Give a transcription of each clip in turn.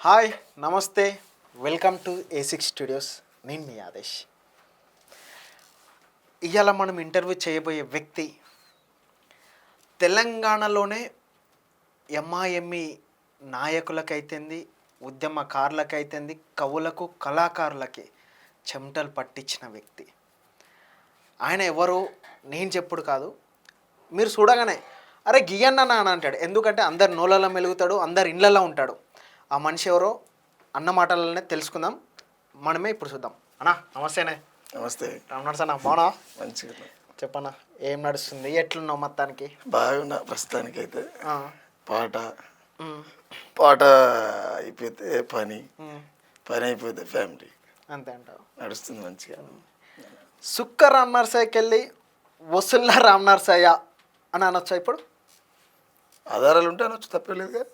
Hi నమస్తే welcome to A6 studios. నేను మీ ఆదేశ్. ఇవాళ మనం ఇంటర్వ్యూ చేయబోయే వ్యక్తి తెలంగాణలోనే ఎంఐఎంఈ నాయకులకైతేంది, ఉద్యమకారులకైతేంది, కవులకు కళాకారులకి చెమటలు పట్టించిన వ్యక్తి. ఆయన ఎవరు నేను చెప్పుడు కాదు, మీరు చూడగానే అరే గియన్న అని అంటాడు. ఎందుకంటే అందరు నోళ్ళలో మెలుగుతాడు, అందరు ఇళ్ళల్లో ఉంటాడు. ఆ మనిషి ఎవరో అన్న మాటలనే తెలుసుకుందాం. మనమే ఇప్పుడు చూద్దాం. అన్నా నమస్తేనే. నమస్తే. రామనరసన్న బాగున్నా? మంచిగా చెప్పన్నా, ఏం నడుస్తుంది, ఎట్లున్నావు మొత్తానికి? బాగున్నా ప్రస్తుతానికి అయితే. పాట అయిపోతే పని అయిపోతే ఫ్యామిలీ అంతే అంటావు. నడుస్తుంది మంచిగా. సుక్క రామ్ నర్సయ్యకి వెళ్ళి వసుల్లా రామ్ నర్సయ్య అని అనొచ్చా ఇప్పుడు? ఆధారాలు ఉంటే అనొచ్చు, తప్పలేదుగా.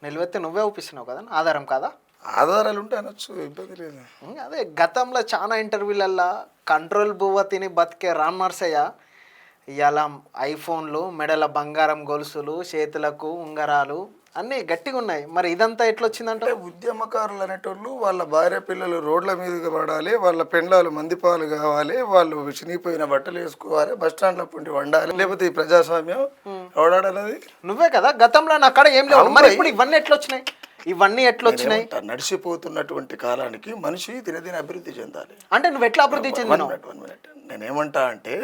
నిలువెత్తి నువ్వే ఊపిస్తున్నావు కదా, ఆధారం కాదా? ఆధారాలు ఉంటే అనొచ్చు, ఇబ్బంది లేదు. అదే గతంలో చాలా ఇంటర్వ్యూలల్లో కంట్రోల్ బువ్వ తిని బతికే రామ్ నర్సయ్య ఇవాళ ఐఫోన్లు, మెడల బంగారం గొలుసులు, చేతులకు ఉంగరాలు అన్నీ గట్టిగా ఉన్నాయి. మరి ఇదంతా ఎట్లొచ్చిందంటే, ఉద్యమకారులు అనేటోళ్ళు వాళ్ళ భార్య పిల్లలు రోడ్ల మీదకి పడాలి, వాళ్ళ పెండ్లాలు మందిపాలు కావాలి, వాళ్ళు చినిగిపోయిన బట్టలు వేసుకోవాలి, బస్ స్టాండ్ల పుండి వండాలి, లేకపోతే ఈ ప్రజాస్వామ్యం ఎవడాడన్నది నువ్వే కదా. గతంలో నా కాడ ఏం లేవు, మరి ఇప్పుడు ఇవన్నీ ఎట్లొచ్చినాయి? ఇవన్నీ ఎట్లొచ్చినాయి? నడిచిపోతున్నటువంటి కాలానికి మనిషి దినదిన అభివృద్ధి చెందాలి. అంటే నువ్వు ఎట్లా అభివృద్ధి చెందినావు? నేనేమంటా అంటే,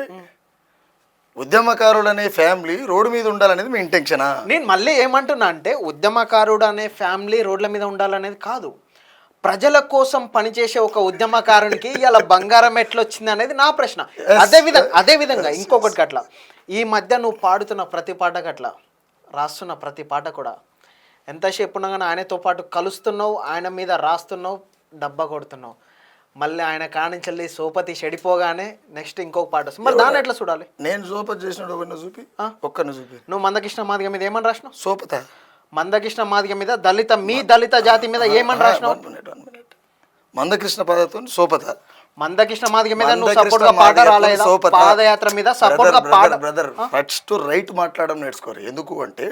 ఉద్యమకారుడు అనే ఫ్యామిలీ రోడ్డు మీద ఉండాలనేది మీ ఇంటెన్షనా? నేను మళ్ళీ ఏమంటున్నా అంటే, ఉద్యమకారుడు అనే ఫ్యామిలీ రోడ్ల మీద ఉండాలనేది కాదు, ప్రజల కోసం పనిచేసే ఒక ఉద్యమకారునికి ఇలా బంగారం ఎట్లొచ్చింది అనేది నా ప్రశ్న. అదే విధంగా ఇంకొకటి అట్లా ఈ మధ్య నువ్వు పాడుతున్న ప్రతి పాటకు అట్లా రాస్తున్న ప్రతి పాట కూడా ఎంతసేపు ఉన్నా కానీ ఆయనతో పాటు కలుస్తున్నావు, ఆయన మీద రాస్తున్నావు, డబ్బా కొడుతున్నావు. మళ్ళీ ఆయన కానించెల్లి సోపతి చెడిపోగానే నెక్స్ట్ ఇంకొక పాట వస్తుంది. మరి దాన్ని ఎట్లా చూడాలి? నేను సోపతి చేసిన చూపి ఒక్కరిని చూపి. నువ్వు మందకృష్ణ మాదిగ మీద ఏమని రాసినావు? సోపత మందకృష్ణ మాదిగ మీద దళిత జాతి మీద ఏమని రాసినావు? మందకృష్ణ పదతో సోపత. మందకృష్ణ మాదిగ మీద నువ్వు సపోర్ట్ గా పాట రాలేదా? పాదయాత్ర మీద సపోర్ట్ గా పాట. బ్రదర్ ఫస్ట్ రైట్ మాట్లాడడం నేర్చుకోరు. ఎందుకు అంటే,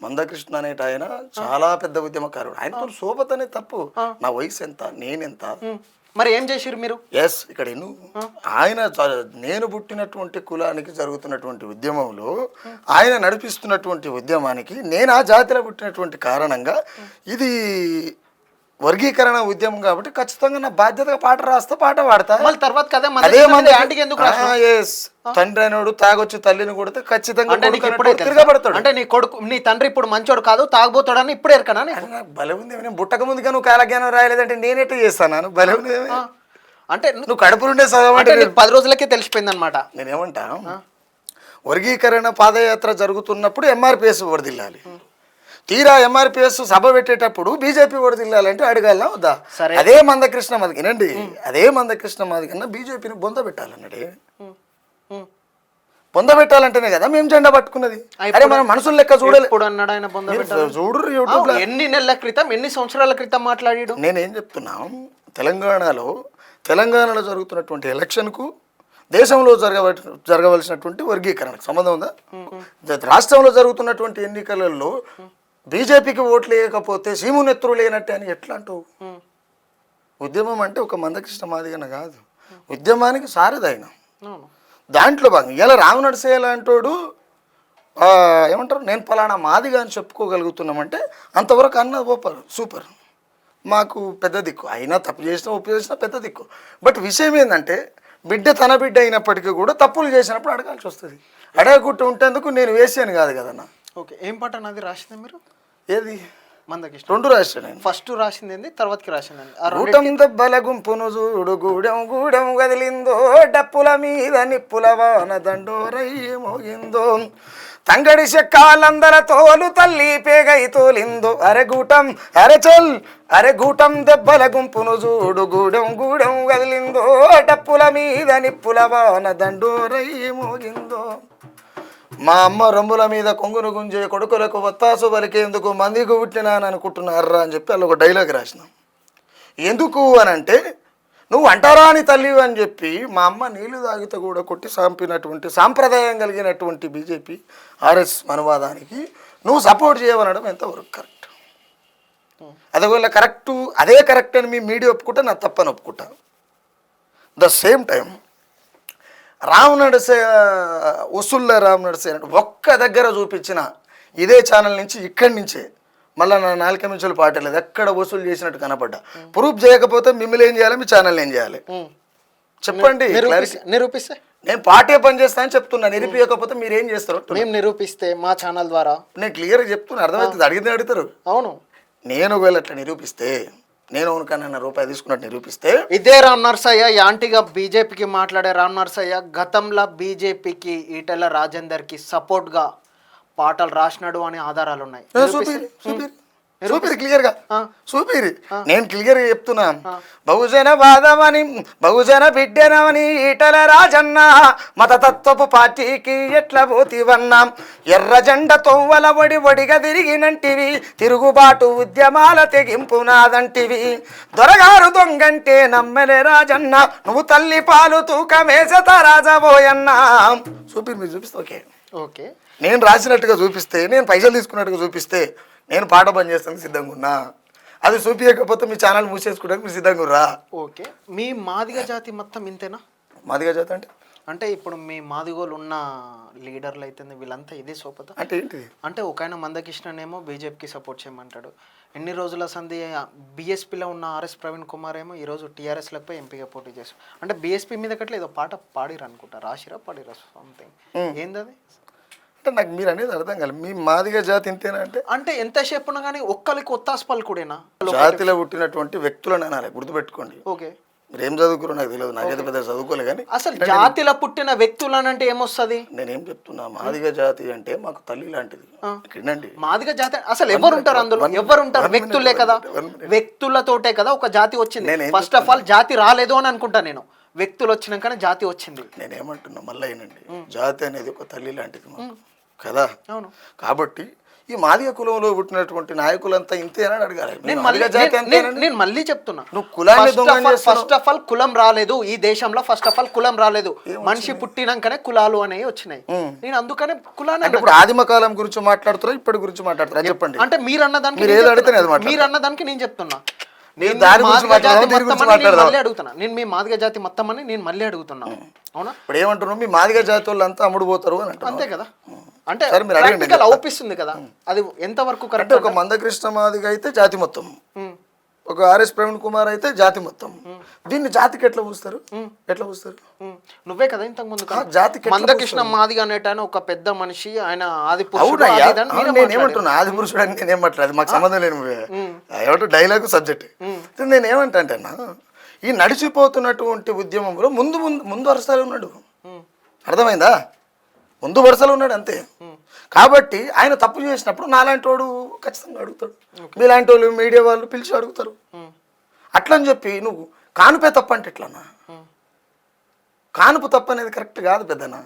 మందకృష్ణ అనేట ఆయన చాలా పెద్ద ఉద్యమకారుడు. ఆయనతో సోపత అనే తప్పు. నా వయసు ఎంత, నేనెంత, మరి ఏం చేసిరు మీరు? ఎస్ ఇక్కడ ఆయన నేను పుట్టినటువంటి కులానికి జరుగుతున్నటువంటి ఉద్యమంలో ఆయన నడిపిస్తున్నటువంటి ఉద్యమానికి నేను ఆ జాతిలో పుట్టినటువంటి కారణంగా ఇది వర్గీకరణ ఉద్యమం కాబట్టి ఖచ్చితంగా నా బాధ్యతగా పాట రాస్తా, పాట పాడతా. తర్వాత తండ్రి అనేవాడు తాగొచ్చి తల్లిని కొడితే ఖచ్చితంగా తిరగబడతాడు. అంటే నీ కొడుకు, నీ తండ్రి ఇప్పుడు మంచోడు కాదు, తాగబోతాడని ఇప్పుడు ఎరకనా? బలే ఉంది. నేను పుట్టక ముందుగా నువ్వు కాలజ్ఞానం రాయలేదంటే నేనెట్లా చేస్తాను? బలే ఉంది. అంటే నువ్వు కడుపులుండే చదవంటే 10 రోజులకే తెలిసిపోయింది అనమాట. నేనేమంటా, వర్గీకరణ పాదయాత్ర జరుగుతున్నప్పుడు ఎంఆర్పిఎస్ వరదిల్లాలి, తీరా ఎంఆర్పిఎస్ సభ పెట్టేటప్పుడు బీజేపీ వరదిల్లాలంటే అడగాలనా వద్దా? అదే మందకృష్ణ మాదిగనండి, అదే మందకృష్ణ మాదిగన్న బీజేపీని బొంద పెట్టాలన్నాడే. బొంద పెట్టాలంటేనే కదా మేము జెండా పట్టుకున్నది. అరే మనం మనుషులు లెక్క చూడలేదు. చూడు ఎన్ని నెలల క్రితం, ఎన్ని సంవత్సరాల క్రితం మాట్లాడాడు. నేనేం చెప్తున్నా, తెలంగాణలో జరుగుతున్నటువంటి ఎలక్షన్కు దేశంలో జరగవలసినటువంటి వర్గీకరణకు సంబంధం ఉందా? రాష్ట్రంలో జరుగుతున్నటువంటి ఎన్నికలలో బీజేపీకి ఓట్లు వేయకపోతే సీమునెత్తురు లేనట్టే అని ఎట్లా అంటావు? ఉద్యమం అంటే ఒక మందకృష్ణ మాదిగన కాదు, ఉద్యమానికి సారథి ఆయన. దాంట్లో భాగం ఇలా రామ నరసయ్య లాంటోడు ఏమంటారు, నేను ఫలానా మాదిగా అని చెప్పుకోగలుగుతున్నామంటే అంతవరకు అన్న సూపర్, మాకు పెద్ద దిక్కు. అయినా తప్పు చేసినా ఒప్పు చేసినా పెద్ద దిక్కు. బట్ విషయం ఏంటంటే, బిడ్డ తన బిడ్డ అయినప్పటికీ కూడా తప్పులు చేసినప్పుడు అడగాల్సి వస్తుంది. అడగకుంటూ ఉంటేందుకు నేను వేసాను కాదు కదన్నా. ఓకే, ఏం పాట నాది రాసింది మీరు? ఏది? మందకృష్ణ. 2 రాశాను. ఫస్ట్ రాసింది ఏంది, తర్వాతకి రాసింది గూటం దెబ్బల గుంపును చూడు, గూడెం గూడెం గదిలిందో, డప్పుల మీద నిప్పుల వాన దండోరై మోగిందో, తంగడి చెక్కాలందర తోలు తల్లి పేగై తోలిందో, అరెగూటం అరెచల్ అరెగూటం దెబ్బల గుంపును చూడు, గూడెం గూడెం గదిలిందో, డప్పుల మీద నిప్పుల వాన దండోరై మోగిందో, మా అమ్మ రొమ్ముల మీద కొంగును గుంజే కొడుకులకు వత్తాసు పలికేందుకు మందికి పుట్టినాను అనుకుంటున్నారా అని చెప్పి అలా ఒక డైలాగ్ రాసినాం. ఎందుకు అని అంటే, నువ్వు అంటారాని తల్లి అని చెప్పి మా అమ్మ నీళ్లు తాగితే కూడా కొట్టి చంపినటువంటి సాంప్రదాయం కలిగినటువంటి బీజేపీ ఆర్ఎస్ మనవాదానికి నువ్వు సపోర్ట్ చేయవనడం ఎంతవరకు కరెక్ట్? అది ఒకవేళ అదే కరెక్ట్ అని మీ మీడియా ఒప్పుకుంటా, నా తప్పని ఒప్పుకుంటా. ద సేమ్ టైం రామ్ నడసే వసూళ్ళ రామ్ నడసే ఒక్క దగ్గర చూపించిన ఇదే ఛానల్ నుంచి ఇక్కడి నుంచే మళ్ళీ నా 4 నిమిషాలు పాటలేదు, ఎక్కడ వసూలు చేసినట్టు కనపడ్డా. ప్రూఫ్ చేయకపోతే మిమ్మల్ని ఏం చేయాలి, మీ ఛానల్ ఏం చేయాలి చెప్పండి. నిరూపిస్తే నేను పార్టీ పని చేస్తా అని చెప్తున్నా. నిరూపించకపోతే మీరు ఏం చేస్తారు? మేము నిరూపిస్తే మా ఛానల్ ద్వారా నేను క్లియర్గా చెప్తున్నా, అర్థమవుతుంది. అడిగితే అడుగుతారు. అవును, నేను ఒకవేళ అట్లా నిరూపిస్తే, నేను అవునుకన్నా రూపాయి తీసుకున్నట్టు నిరూపిస్తే, ఇదే రామ్ నర్సయ్య యాంటీగా బీజేపీకి మాట్లాడే రామ్ నర్సయ్య గతంలో బీజేపీకి ఈటెల రాజేందర్కి సపోర్ట్గా పాటలు రాసినాడు అనే ఆధారాలు ఉన్నాయి. చూపిరి క్లియర్గా చూపిరి. నేను క్లియర్గా చెప్తున్నా, బహుజన వాదమని బహుజన బిడ్డనమని ఈటల రాజన్న మతతత్వపు పార్టీకి ఎట్లా పోతివన్నా, ఎర్ర జెండ తొవ్వల ఒడిగా తిరిగినంటివి, తిరుగుబాటు ఉద్యమాల తెగింపు నాదంటివి, దొరగారు దొంగంటే నమ్మలే రాజన్న, నువ్వు తల్లి పాలు తూకమేసత రాజబోయన్నా. చూపిరి, మీరు చూపిస్తే ఓకే ఓకే. నేను రాసినట్టుగా చూపిస్తే, నేను పైసలు తీసుకున్నట్టుగా చూపిస్తే నేను పాట బంద్ చేస్తానికి సిద్ధంగా ఉన్నా. అది చూపించకపోతే మీ ఛానల్ మూసేసుకోవడానికి మీరు సిద్ధంగా రా. ఓకే. మీ మాదిగ జాతి మొత్తం ఇంతేనా? మాదిగ జాతి అంటే ఇప్పుడు మీ మాదిగోలు ఉన్న లీడర్లు అయితే వీళ్ళంతా ఇదే సోపత అంటే ఏంటి? అంటే ఒక ఆయన మందకృష్ణనేమో బీజేపీకి సపోర్ట్ చేయమంటాడు. ఎన్ని రోజుల సంధి బీఎస్పీలో ఉన్న ఆర్ఎస్ ప్రవీణ్ కుమార్ ఏమో ఈరోజు టీఆర్ఎస్లపై ఎంపీగా పోటీ చేస్తారు. అంటే బీఎస్పీ మీద కట్ల ఏదో పాట పాడిరు అనుకుంటా, రాసిరా పాడిరా సంథింగ్. ఏందది? అంటే నాకు మీరు అనేది అర్థం కాలేదు. మీ మాదిగ జాతి ఇంతేనా అంటే? అంటే ఎంతసేపు ఉన్నా కానీ ఒక్కరికి ఒత్తాస్పాలు కూడానా? జాతిలో పుట్టినటువంటి వ్యక్తులను అనాలి, గుర్తుపెట్టుకోండి. ఓకే. మీరు ఏం చదువుకున్నారు నాకు తెలియదు, నాకైతే పెద్ద చదువుకోలే. కానీ అసలు జాతిలో పుట్టిన వ్యక్తులను అంటే ఏమొస్తుంది? నేనేం చెప్తున్నా, మాదిగ జాతి అంటే మాకు తల్లి లాంటిది. వినండి, మాదిగ జాతి అసలు ఎవరు ఉంటారు అందులో? ఎవరు ఉంటారు? వ్యక్తులే కదా, వ్యక్తులతోటే కదా ఒక జాతి వచ్చింది. ఫస్ట్ ఆఫ్ ఆల్ జాతి రాలేదు అని అనుకుంటా నేను, వ్యక్తులు వచ్చినాకనే జాతి వచ్చింది. నేనేమంటున్నా మళ్ళీ ఏనండి, జాతి అనేది ఒక తల్లి లాంటిది మాకు కదా. అవును. కాబట్టి ఈ మాదిగ కులంలో పుట్టినటువంటి నాయకులంతా ఇంతేనని అడగాలి. నేను మళ్ళీ చెప్తున్నా, నువ్వు కులాన్ని ఫస్ట్ ఆఫ్ ఆల్ కులం రాలేదు ఈ దేశంలో. ఫస్ట్ ఆఫ్ ఆల్ కులం రాలేదు, మనిషి పుట్టినాకనే కులాలు అనేవి వచ్చినాయి. నేను అందుకనే కులాన్ని ఇప్పుడు ఆదిమ కాలం గురించి మాట్లాడుతారా, ఇప్పటి గురించి మాట్లాడుతారా చెప్పండి. అంటే మీరు అన్నదానికి నేను చెప్తున్నా, నేను మీ మాదిగ జాతి మొత్తం అని నేను మళ్ళీ అడుగుతున్నా. అవునా? ఇప్పుడు ఏమంటున్నావు, మీ మాదిగ జాతి వాళ్ళు అంతా అమ్ముడు పోతారు అని అంటే అంతే కదా. అంటే ప్రాక్టికల్ అవుపిస్తుంది కదా, అది ఎంతవరకు కరెక్ట్? ఒక మందకృష్ణ మాదిగ అయితే జాతి మొత్తం, ఒక ఆర్ఎస్ ప్రవీణ్ కుమార్ అయితే జాతి మొత్తం. దీన్ని జాతికి ఎట్లా పూస్తారు? ఎట్లా పూస్తారు? నువ్వే కదా ఇంతకు ముందు జాతికి మందకృష్ణ మాదిగ అనేట ఒక పెద్ద మనిషి, ఆయన ఆది పురుషుడు. నేనేమంటున్నా ఆది పురుషుడు అని నేనేం మాట్లాడదు, మాకు సంబంధం లేని ఏమంటూ డైలాగ్ సబ్జెక్ట్. నేనేమంటా అంటేనా, ఈ నడిచిపోతున్నటువంటి ఉద్యమంలో ముందు వరుసలో ఉన్నాడు. అర్థమైందా? ముందు వరుసలో ఉన్నాడు అంతే. కాబట్టి ఆయన తప్పు చేసినప్పుడు నాలాంటి వాడు ఖచ్చితంగా అడుగుతాడు, మీలాంటి వాళ్ళు మీడియా వాళ్ళు పిలిచి అడుగుతారు. అట్లని చెప్పి నువ్వు కానుపే తప్పు అంటే ఎట్లన్నా? కానుపు తప్పు అనేది కరెక్ట్ కాదు పెద్దనా.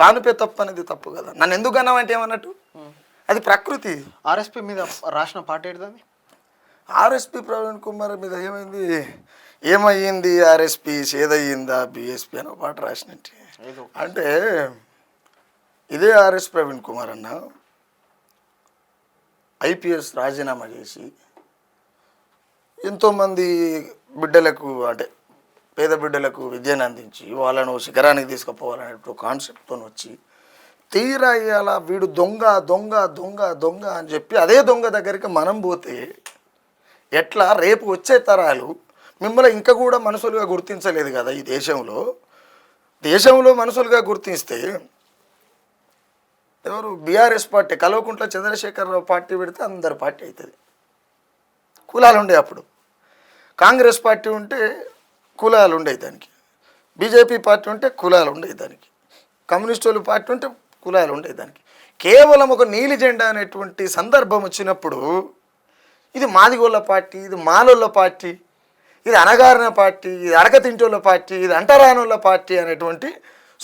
కానుపే తప్పు అనేది తప్పు కదా. నన్ను ఎందుకు అన్నావంటే ఏమన్నట్టు, అది ప్రకృతి. ఆర్ఎస్పీ మీద రాసిన పాట ఏంటిది? ఆర్ఎస్పీ ప్రవీణ్ కుమార్ మీద ఏమయ్యింది ఆర్ఎస్పీ సేదయ్యిందా బీఎస్పీ అని ఒక పాట రాసినట్టు. అంటే ఇదే ఆర్ఎస్ ప్రవీణ్ కుమార్ అన్న ఐపీఎస్ రాజీనామా చేసి ఎంతోమంది బిడ్డలకు, అంటే పేద బిడ్డలకు విద్యను అందించి వాళ్ళను శిఖరానికి తీసుకుపోవాలనే కాన్సెప్ట్తో వచ్చి తీరా ఇవాళ వీడు దొంగ దొంగ దొంగ దొంగ అని చెప్పి అదే దొంగ దగ్గరికి మనం పోతే ఎట్లా? రేపు వచ్చే తరాలు మిమ్మల్ని ఇంకా కూడా మనుషులుగా గుర్తించలేదు కదా. ఈ దేశంలో మనుషులుగా గుర్తిస్తే ఎవరు? BRS party, Kalvakuntla Chandrashekar Rao party పెడితే అందరు పార్టీ అవుతుంది. కులాలు ఉండే అప్పుడు. కాంగ్రెస్ పార్టీ ఉంటే కులాలు ఉండేవి దానికి, బీజేపీ పార్టీ ఉంటే కులాలు ఉండేవి దానికి, కమ్యూనిస్టుల పార్టీ ఉంటే కులాలు ఉండేవి దానికి. కేవలం ఒక నీలి జెండా అనేటువంటి సందర్భం వచ్చినప్పుడు ఇది మాదిగోళ్ళ పార్టీ, ఇది మాలోళ్ళ పార్టీ, ఇది అనగారిన పార్టీ, ఇది అడకతింటోళ్ళ పార్టీ, ఇది అంటరానోళ్ళ పార్టీ అనేటువంటి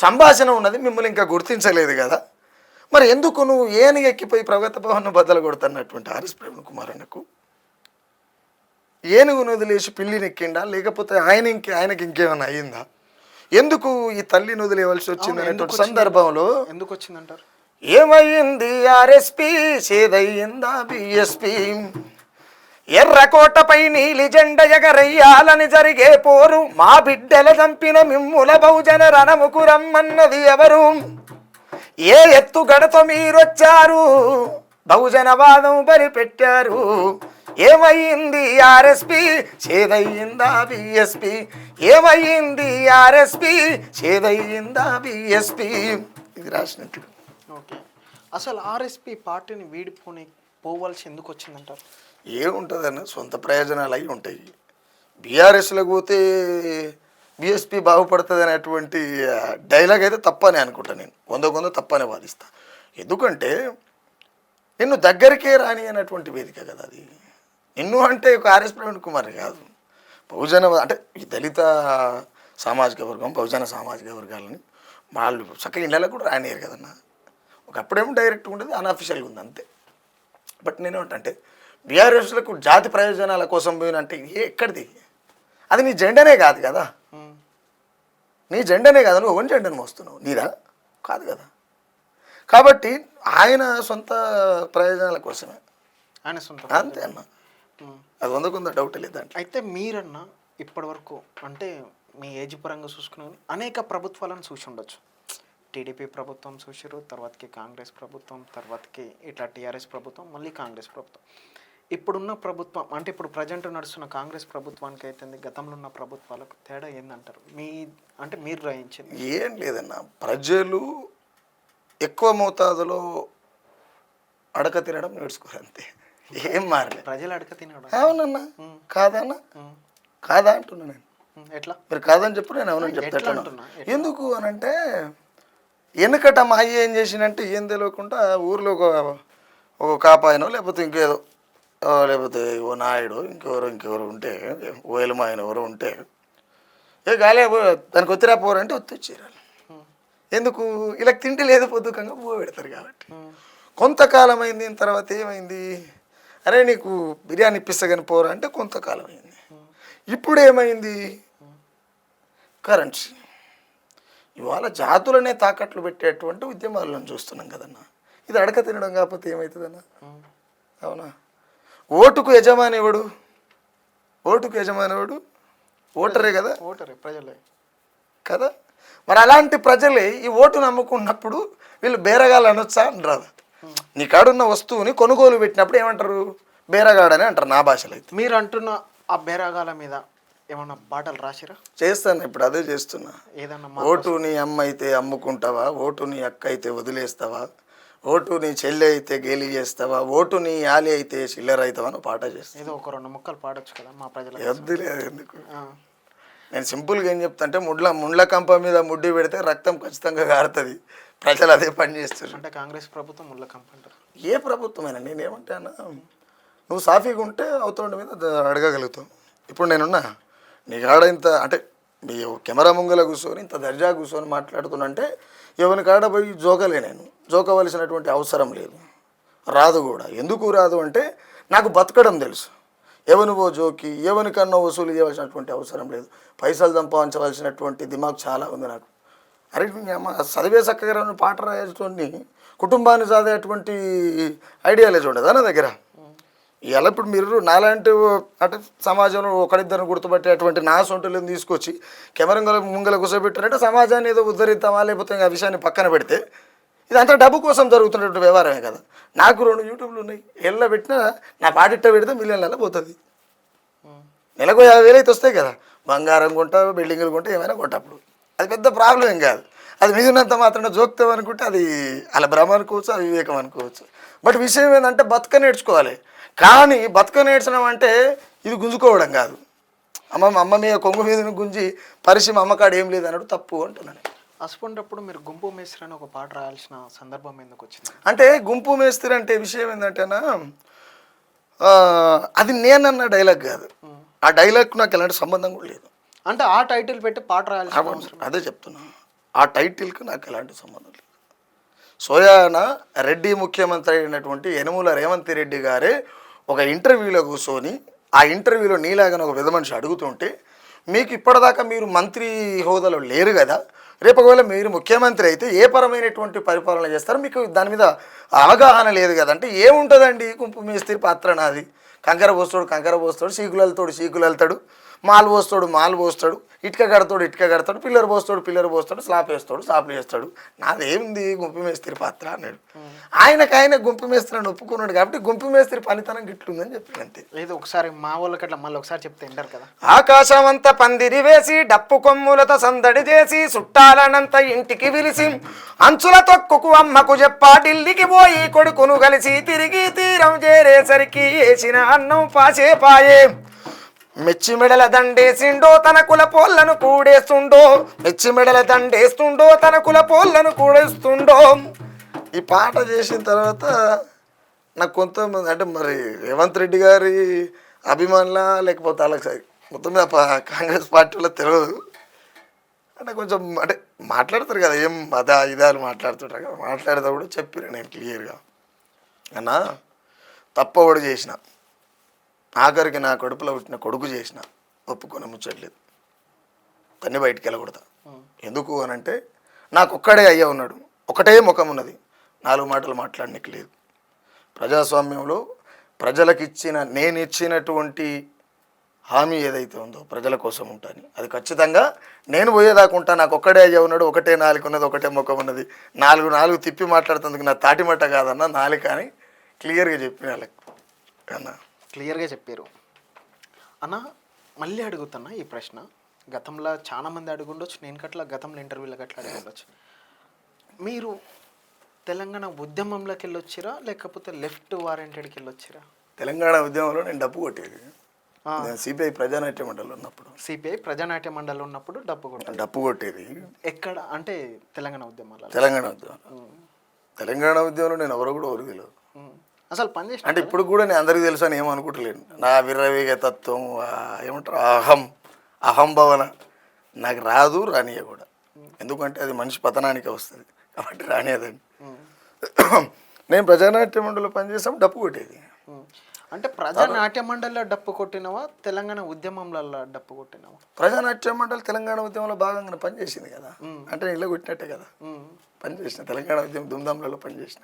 సంభాషణ ఉన్నది. మిమ్మల్ని ఇంకా గుర్తించలేదు కదా. మరి ఎందుకు నువ్వు ఏని ఎక్కిపోయి ప్రగత భవన్ను బద్దలు కొడుతున్నటువంటి ఆర్ఎస్ ప్రవీణ్ కుమార్ అన్నకు ఏనుగును వదిలేసి పిల్లిని ఎక్కిండా, లేకపోతే ఆయనకి ఇంకేమైనా అయ్యిందా? ఎందుకు ఈ తల్లిని వదిలేవలసి వచ్చింది అనేటువంటి సందర్భంలో ఎందుకు వచ్చిందంటారు? ఏమయ్యింది ఆర్ఎస్పీ సేదయ్యిందా బీఎస్పీ, ఎర్రకోటపై నీలి జెండ ఎగరయ్యాలని జరిగే పోరు మా బిడ్డల చంపిన మిమ్ముల బహుజన రణముకు రమ్మన్నది ఎవరు? ఏ ఎత్తుగడతో మీరొచ్చారు బహుజనవాదం బరిపెట్టారు? ఏమయ్యింది ఆర్ఎస్పి చేదయ్యిందా బిఎస్పి? ఏమయ్యింది ఆర్ఎస్పి చేదయ్యిందా బిఎస్పి? ఇది రాసినట్టు. ఓకే, అసలు ఆర్ఎస్పి పార్టీని పోవాల్సి ఎందుకు వచ్చిందంటారు? ఏముంటుందన్న సొంత ప్రయోజనాలు అవి ఉంటాయి. బీఆర్ఎస్లోకి పోతే బీఎస్పీ బాగుపడుతుంది అనేటువంటి డైలాగ్ అయితే తప్పని అనుకుంటా. నేను 100 తప్పనే వాదిస్తా. ఎందుకంటే నిన్ను దగ్గరికే రాని అనేటువంటి వేదిక కదా అది. నిన్ను అంటే ఒక ఆర్ఎస్ ప్రవీణ్ కుమార్ కాదు, బహుజన అంటే ఈ దళిత సామాజిక వర్గం బహుజన సామాజిక వర్గాలని వాళ్ళు చక్కగా ఇళ్ళకు కూడా రానియరు కదన్నా. ఒకప్పుడేమో డైరెక్ట్గా ఉండేది, అన్అఫిషియల్గా ఉంది అంతే. బట్ నేనేమంటే బీఆర్ఎస్లకు జాతి ప్రయోజనాల కోసం పోయినంటే ఎక్కడిది? అది నీ జెండనే కాదు కదా, నీ జెండనే కదా, నువ్వు ఓన్ జెండను మోస్తున్నావు, నీదా కాదు కదా. కాబట్టి ఆయన సొంత ప్రయోజనాల కోసమే, ఆయన సొంత అంతే అన్న. అది 100 డౌట్ లేదంటే. అయితే మీరన్నా ఇప్పటి వరకు అంటే మీ ఏజ్ పరంగా చూసుకునే అనేక ప్రభుత్వాలను చూసి ఉండొచ్చు. టీడీపీ ప్రభుత్వం చూసారు, తర్వాతకి కాంగ్రెస్ ప్రభుత్వం, తర్వాతకి ఇట్లా టీఆర్ఎస్ ప్రభుత్వం, మళ్ళీ కాంగ్రెస్ ప్రభుత్వం. ఇప్పుడున్న ప్రభుత్వం అంటే ఇప్పుడు ప్రజెంట్ నడుస్తున్న కాంగ్రెస్ ప్రభుత్వానికి అయితే గతంలో ఉన్న ప్రభుత్వాలకు తేడా ఏందంటారు? మీరు గ్రహించింది ఏం లేదన్న. ప్రజలు ఎక్కువ మోతాదులో అడక తినడం నేర్చుకోరు అంతే, ఏం మారలేదు. ప్రజలు అడక తినడం అవునన్నా, కాదన్నా, కాదా అంటున్నా నేను. ఎట్లా మీరు కాదని చెప్పు, నేను అవునని చెప్తాను. ఎందుకు అనంటే వెనుకట మా అయ్య ఏం చేసినంటే ఏం తెలియకుండా ఊర్లో ఒక కాపాయనో లేకపోతే ఇంకేదో లేకపోతే ఓ నాయుడు ఇంకెవరు ఉంటే ఓయలమ ఆయన ఎవరో ఉంటే గాలే దానికి వచ్చిరా పోరంటే వచ్చేరాలి. ఎందుకు? ఇలా తిండి లేదు పొద్దుకంగా పెడతారు కాబట్టి. కొంతకాలం అయింది, తర్వాత ఏమైంది, అరే నీకు బిర్యానీ ఇప్పిస్తా కానీ పోరా అంటే కొంతకాలం అయింది. ఇప్పుడు ఏమైంది? కరెన్సీ. ఇవాళ జాతులనే తాకట్లు పెట్టేటువంటి ఉద్యమాలను చూస్తున్నాం కదన్నా. ఇది అడక తినడం కాకపోతే ఏమవుతుందన్నా? అవునా? ఓటుకు యజమాని ఎవడు? ఓటుకు యజమాని ఎవడు? ఓటరే కదా, ఓటరే, ప్రజలే కదా. మరి అలాంటి ప్రజలే ఈ ఓటు నమ్ముకున్నప్పుడు వీళ్ళు బేరగాళ్ళు అనొచ్చా అని రాదు. నీ కాడున్న వస్తువుని కొనుగోలు పెట్టినప్పుడు ఏమంటారు? బేరగాడని అంటారు నా భాషలో. అయితే మీరు అంటున్న ఆ బేరగాల మీద ఏమన్నా పాటలు రాసిరా? చేస్తాను, ఇప్పుడు అదే చేస్తున్నా. ఏదన్నా ఓటు నీ అమ్మ అయితే అమ్ముకుంటావా, ఓటు నీ అక్క అయితే వదిలేస్తావా, ఓటు నీ చెల్లి అయితే గేలి చేస్తావా, ఓటు నీ ఆలి అయితే చిల్లర అవుతావా అని పాట చేస్తాను. ఏదో ఒక 2 ముక్కలు పాడొచ్చు కదా మా ప్రజలు. వద్దులేదు, ఎందుకు. నేను సింపుల్గా ఏం చెప్తా అంటే ముండ్ల కంప మీద ముడ్డి పెడితే రక్తం ఖచ్చితంగా కారుతుంది. ప్రజలు అదే పని చేస్తారు. అంటే కాంగ్రెస్ ప్రభుత్వం ముళ్ళ కంప అంటారు. ఏ ప్రభుత్వమైనా నేనేమంటానా, నువ్వు సాఫీగా ఉంటే అవతల మీద అడగగలుగుతావు. ఇప్పుడు నేనున్నా నీ కాడ ఇంత అంటే మీ కెమెరా ముంగల కూర్చొని ఇంత దర్జా కూర్చొని మాట్లాడుతున్నంటే ఎవరి కాడ పోయి జోకలే, నేను జోకవలసినటువంటి అవసరం లేదు, రాదు కూడా. ఎందుకు రాదు అంటే నాకు బతకడం తెలుసు. ఎవరివో జోకి ఎవరికన్నా వసూలు చేయవలసినటువంటి అవసరం లేదు. పైసలు సంపాదించవలసినటువంటి దిమాగ్ చాలా ఉంది నాకు. అరే చదివే చక్కగా పాట రాయేటువంటి కుటుంబాన్ని చదివేటువంటి ఐడియాలజీ ఉండదా నా దగ్గర? ఇలా ఇప్పుడు మీరు నాలాంటి అంటే సమాజంలో ఒకరిద్దరిని గుర్తుపట్టేటువంటి నా సొంటలను తీసుకొచ్చి కెమెరా ముంగల కూర్చోబెట్టారంటే సమాజాన్ని ఏదో ఉద్ధరిద్దామా, లేకపోతే ఆ విషయాన్ని పక్కన పెడితే ఇదంతా డబ్బు కోసం జరుగుతున్నటువంటి వ్యవహారమే కదా. నాకు 2 యూట్యూబ్లు ఉన్నాయి, ఎల్ల పెట్టినా నా పాటిట్ట పెడితే మిలియన్లలో పోతుంది. నెలకు 50,000 అయితే వస్తాయి కదా. బంగారం కొంటా, బిల్డింగులు కొంటా, ఏమైనా కొంటప్పుడు అది పెద్ద ప్రాబ్లం ఏం కాదు. అది మీదున్నంత మాత్రం జోక్తాం అనుకుంటే అది అలా భ్రమ అనుకోవచ్చు, అవివేకం అనుకోవచ్చు. బట్ విషయం ఏంటంటే బతక నేర్చుకోవాలి. కానీ బతక నేర్చడం అంటే ఇది గుంజుకోవడం కాదు. అమ్మ మీద కొంగు మీద గుంజి పరిశ్రమ అమ్మకాడు ఏం లేదు అన్నట్టు తప్పు అంటున్నాను. అసుకుంటప్పుడు మీరు గుంపు మేస్త్రి అని ఒక పాట రాయాల్సిన సందర్భం ఎందుకు వచ్చింది? అంటే గుంపు మేస్త్రి అంటే విషయం ఏంటంటేనా, అది నేనన్న డైలాగ్ కాదు. ఆ డైలాగ్ నాకు ఎలాంటి సంబంధం కూడా లేదు. అంటే ఆ టైటిల్ పెట్టి పాట రాయాల్సిన అదే చెప్తున్నా, ఆ టైటిల్కి నాకు ఎలాంటి సంబంధం లేదు. సోయాన రెడ్డి ముఖ్యమంత్రి అయినటువంటి యనమల రేవంత్ రెడ్డి గారే ఒక ఇంటర్వ్యూలో కూర్చొని ఆ ఇంటర్వ్యూలో నీలాగానే ఒక పెద్ద మనిషి అడుగుతుంటే, మీకు ఇప్పటిదాకా మీరు మంత్రి హోదాలో లేరు కదా, రేపు ఒకవేళ మీరు ముఖ్యమంత్రి అయితే ఏ పరమైనటువంటి పరిపాలన చేస్తారో మీకు దాని మీద అవగాహన లేదు కదంటే ఏముంటుందండి గుంపు మేస్త్రి పాత్ర నాది. కంకర పోస్తాడు సీకులు వెళ్తాడు మాలు పోస్తాడు ఇటుక కడతాడు పిల్లర్ పోస్తాడు స్లాబ్ వేస్తాడు నాదేముంది గుంపు మేస్త్రి పాత్ర అన్నాడు. ఆయన గుంపు మేస్త్రి అని ఒప్పుకున్నాడు కాబట్టి గుంపు మేస్త్రి పనితనం గిట్లుందని చెప్పాడు అంతే. లేదు ఒకసారి మా వాళ్ళకి అట్లా మళ్ళీ ఒకసారి చెప్తే వింటారు కదా. ఆకాశమంతా పందిరి వేసి డప్పు కొమ్ములతో సందడి చేసి చుట్టాలనంత ఇంటికి పిలిచి అంచుల తొక్కుకు అమ్మకు చెప్పా ఢిల్లీకి పోయి కొడుకును కలిసి తిరిగి తీరం చేరేసరికి వేసిన అన్నం పాయే మెచ్చి మెడల దండేసిండో తన కుల పోళ్లను కూడేస్తుండో ఈ పాట చేసిన తర్వాత నాకు కొంతమంది అంటే మరి రేవంత్ రెడ్డి గారి అభిమానులా లేకపోతే వాళ్ళకి మొత్తం మీద కాంగ్రెస్ పార్టీలో తెలియదు అంటే కొంచెం అంటే మాట్లాడతారు కదా ఏం ఇదాలు మాట్లాడుతుంటారు కదా మాట్లాడితే కూడా చెప్పారు నేను క్లియర్గా అన్నా తప్పవడు చేసిన ఆఖరికి నా కడుపులో పుట్టిన కొడుకు చేసిన ఒప్పుకొని ముచ్చట్లేదు తన్ని బయటికి వెళ్ళకూడదు. ఎందుకు అని అంటే నాకు ఒక్కడే అయ్యా ఉన్నాడు, ఒకటే ముఖం ఉన్నది, 4 మాటలు మాట్లాడడానికి లేదు. ప్రజాస్వామ్యంలో నేను ఇచ్చినటువంటి హామీ ఏదైతే ఉందో ప్రజల కోసం ఉంటాను, అది ఖచ్చితంగా నేను పోయేదాకుంటా. నాకు ఒక్కడే అయ్యా ఉన్నాడు, ఒకటే నాలుగు ఉన్నది, ఒకటే ముఖం ఉన్నది, 4 తిప్పి మాట్లాడుతుందుకు నా తాటిమట్ట కాదన్న నాలుక అని క్లియర్గా చెప్పిన వాళ్ళకి అన్న క్లియర్గా చెప్పారు అన్న. మళ్ళీ అడుగుతున్నా ఈ ప్రశ్న, గతంలో చాలామంది అడుగుండొచ్చు, నేను గట్లా గతంలో ఇంటర్వ్యూలో గట్లా అడుగుండొచ్చు. మీరు తెలంగాణ ఉద్యమంలోకి వెళ్ళొచ్చిరా లేకపోతే లెఫ్ట్ వారెంటెడ్కి వెళ్ళొచ్చిరా? తెలంగాణ ఉద్యమంలో నేను డప్పు కొట్టేది. సిపిఐ ప్రజానాట్య మండలి ఉన్నప్పుడు డప్పు కొట్టేది. ఎక్కడ అంటే తెలంగాణ ఉద్యమంలో? తెలంగాణ ఉద్యమంలో నేను ఎవరో కూడా ఎవరు తెలియదు అసలు పనిచేసి. అంటే ఇప్పుడు కూడా నేను అందరికీ తెలుసు అని ఏమనుకుంటలేను. నా విర్రవేగ తత్వం ఏమంటారు అహంభవన నాకు రాదు, రానియ కూడా. ఎందుకంటే అది మనిషి పతనానికే వస్తుంది కాబట్టి రానియదండి. నేను ప్రజానాట్య మండలిలో పనిచేసాం, డప్పు కొట్టేది. అంటే ప్రజానాట్య మండలిలో డప్పు కొట్టినవా తెలంగాణ ఉద్యమంలో డప్పు కొట్టినవా? ప్రజానాట్య మండలి తెలంగాణ ఉద్యమంలో భాగంగా పనిచేసింది కదా, అంటే నేను ఇలా కొట్టినట్టే కదా పనిచేసిన. తెలంగాణ ఉద్యమం దుమ్దాంలలో పనిచేసిన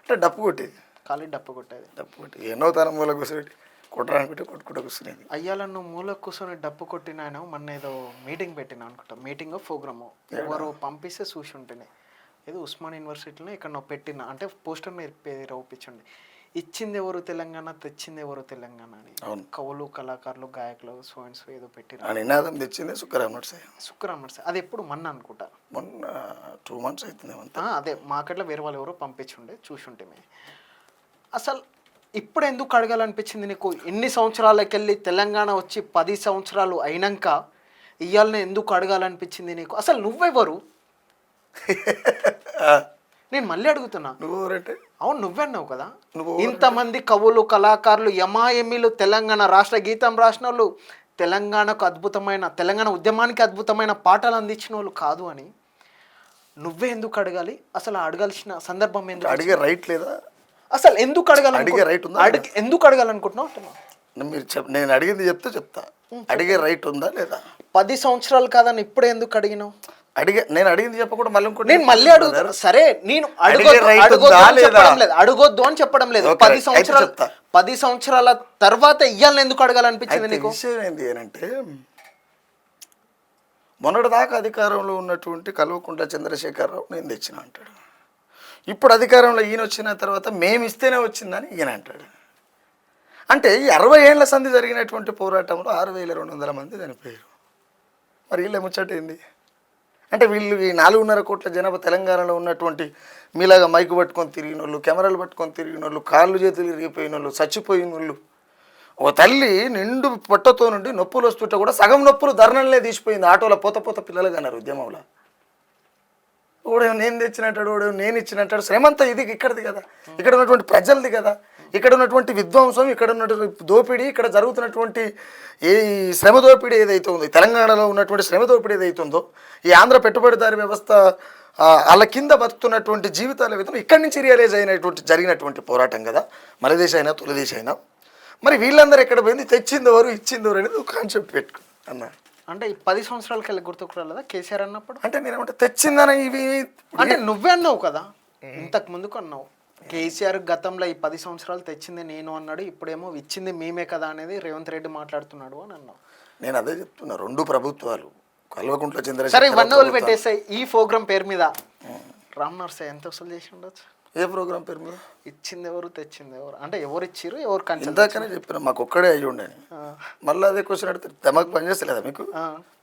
అంటే డప్పు కొట్టేది, ఖాళీ డప్పు కొట్టేది. ఎన్నో తరం మూల కూర్చొని కొట్టడానికి కొట్టుకుంటూ కూర్చునేది. అయ్యాల నువ్వు మూల కూర్చొని డప్పు కొట్టిన ఆయన మొన్న ఏదో మీటింగ్ పెట్టినా అనుకుంటా, మీటింగ్ ప్రోగ్రాము ఎవరో పంపిస్తే చూసి ఉంటేనే ఏదో ఉస్మాన్ యూనివర్సిటీలో ఇక్కడ నువ్వు పెట్టిన అంటే పోస్టర్ మీద పేరు ఒప్పించండి, ఇచ్చింది ఎవరు తెలంగాణ, తెచ్చింది ఎవరు తెలంగాణ అని. కవులు, కళాకారులు, గాయకులు, సో ఏదో పెట్టిన నినాదం తెచ్చింది శుక్రరామ్ నర్సయ్య. అది ఎప్పుడు మొన్న అనుకుంటా, మొన్న 2 months అవుతుంది. అదే మార్కెట్లో వేరే వాళ్ళు ఎవరో పంపించుండే చూసుంటే. అసలు ఇప్పుడు ఎందుకు అడగాలనిపించింది నీకు? ఇన్ని సంవత్సరాలకి వెళ్ళి తెలంగాణ వచ్చి 10 సంవత్సరాలు అయినాక ఇయ్యాలని ఎందుకు అడగాలనిపించింది నీకు? అసలు నువ్వెవరు? నేను మళ్ళీ అడుగుతున్నా, నువ్వెవరంటే? అవును నువ్వే అన్నావు కదా, ఇంతమంది కవులు, కళాకారులు, ఎంఐఎంఈలు, తెలంగాణ రాష్ట్ర గీతం రాసిన వాళ్ళు, తెలంగాణ ఉద్యమానికి అద్భుతమైన పాటలు అందించిన వాళ్ళు కాదు అని నువ్వే ఎందుకు అడగాలి? అసలు అడగాల్సిన సందర్భం ఎందుకు? అడిగే రైట్ లేదా? అసలు ఎందుకు అడగాలి? అడిగే రైట్ ఉందా? ఎందుకు అడగాలనుకుంటున్నావు? మీరు నేను అడిగింది చెప్తా అడిగే రైట్ ఉందా లేదా? 10 సంవత్సరాలు కాదని ఇప్పుడే ఎందుకు అడిగినావు? నేను అడిగింది చెప్పకుండా మళ్ళీ నేను మళ్ళీ అడుగుతాను. సరే నేను అడగొద్దు అని చెప్పడం లేదు. 10 సంవత్సరాల తర్వాత ఇయ్యాలని ఎందుకు అడగాలనిపించింది నీకు? విషయం ఏంటి అంటే మొన్నటిదాకా అధికారంలో ఉన్నటువంటి కల్వకుంట్ల చంద్రశేఖరరావు నేను తెచ్చిన అంటాడు. ఇప్పుడు అధికారంలో ఈయన వచ్చిన తర్వాత మేము ఇస్తేనే వచ్చిందని ఈయన అంటాడు. అంటే 60 ఏళ్ల సంధి జరిగినటువంటి పోరాటంలో 6,200 మంది చనిపోయారు. మరి వీళ్ళ ముచ్చట ఏంది అంటే వీళ్ళు ఈ 4.5 కోట్ల జనాభా తెలంగాణలో ఉన్నటువంటి మీలాగా మైకు పట్టుకొని తిరిగిన వాళ్ళు, కెమెరాలు పట్టుకొని తిరిగిన వాళ్ళు, కాళ్ళు చేతులు ఇరిగిపోయిన వాళ్ళు, చచ్చిపోయిన వాళ్ళు, ఓ తల్లి నిండు పొట్టతో నుండి నొప్పులు వస్తుంటే కూడా సగం నొప్పులు ధర్నలే తీసిపోయింది. ఆటోలో పోత పిల్లలు కన్నారు ఉద్యమంలో. ఓడేమో నేను తెచ్చినట్టాడు, ఓడేమో నేను ఇచ్చినట్టాడు. శ్రమంతా ఇది ఇక్కడది కదా, ఇక్కడ ఉన్నటువంటి ప్రజలది కదా, ఇక్కడ ఉన్నటువంటి విధ్వంసం, ఇక్కడ ఉన్నటువంటి దోపిడీ, ఇక్కడ జరుగుతున్నటువంటి ఈ శ్రమ దోపిడీ ఏదైతే ఉందో, తెలంగాణలో ఉన్నటువంటి శ్రమ దోపిడీ ఏదైతే ఉందో, ఈ ఆంధ్ర పెట్టుబడిదారి వ్యవస్థ వాళ్ళ కింద బతుకుతున్నటువంటి జీవితాల విధంగా ఇక్కడి నుంచి రియలైజ్ జరిగినటువంటి పోరాటం కదా, మలదేశ అయినా తొలిదేశ అయినా. మరి వీళ్ళందరూ ఎక్కడ పోయింది? తెచ్చింది ఎవరు, ఇచ్చింది ఎవరు అనేది ఒక కాన్సెప్ట్ పెట్టుకుని అన్న. అంటే ఈ 10 సంవత్సరాలకి వెళ్ళి గుర్తుకురాలేదా కేసీఆర్ అన్నప్పుడు? అంటే నేనేమంటే తెచ్చిందని ఇవి అంటే నువ్వే అన్నావు కదా ఇంతకు ముందుకు అన్నావు. కేసీఆర్ గతంలో ఈ 10 సంవత్సరాలు తెచ్చింది నేను అన్నాడు, ఇప్పుడేమో ఇచ్చింది మేమే కదా అనేది రేవంత్ రెడ్డి మాట్లాడుతున్నాడు అని అన్నావు. నేను అదే చెప్తున్నా, రెండు ప్రభుత్వాలు కల్వకుంట్ల సరే చంద్రశేఖర్ ఇవన్నీ వాళ్ళు పెట్టేస్తాయి. ఈ ప్రోగ్రామ్ పేరు మీద రామ్ నర్సయ్య ఎంత వసూలు చేసి ఉండొచ్చు? ఏ ప్రోగ్రామ్ పేరు మీద? ఇచ్చింది ఎవరు తెచ్చింది ఎవరు అంటే ఎవరు ఇచ్చిర్రు ఎవరు కన్సల్ట్? ఇందాకనే చెప్పిన మాకు ఒక్కడే అయ్యి ఉండని. మళ్ళీ అదే క్వశ్చన్ అడితే తెమ్మకు పని చేస్తలేదా మీకు?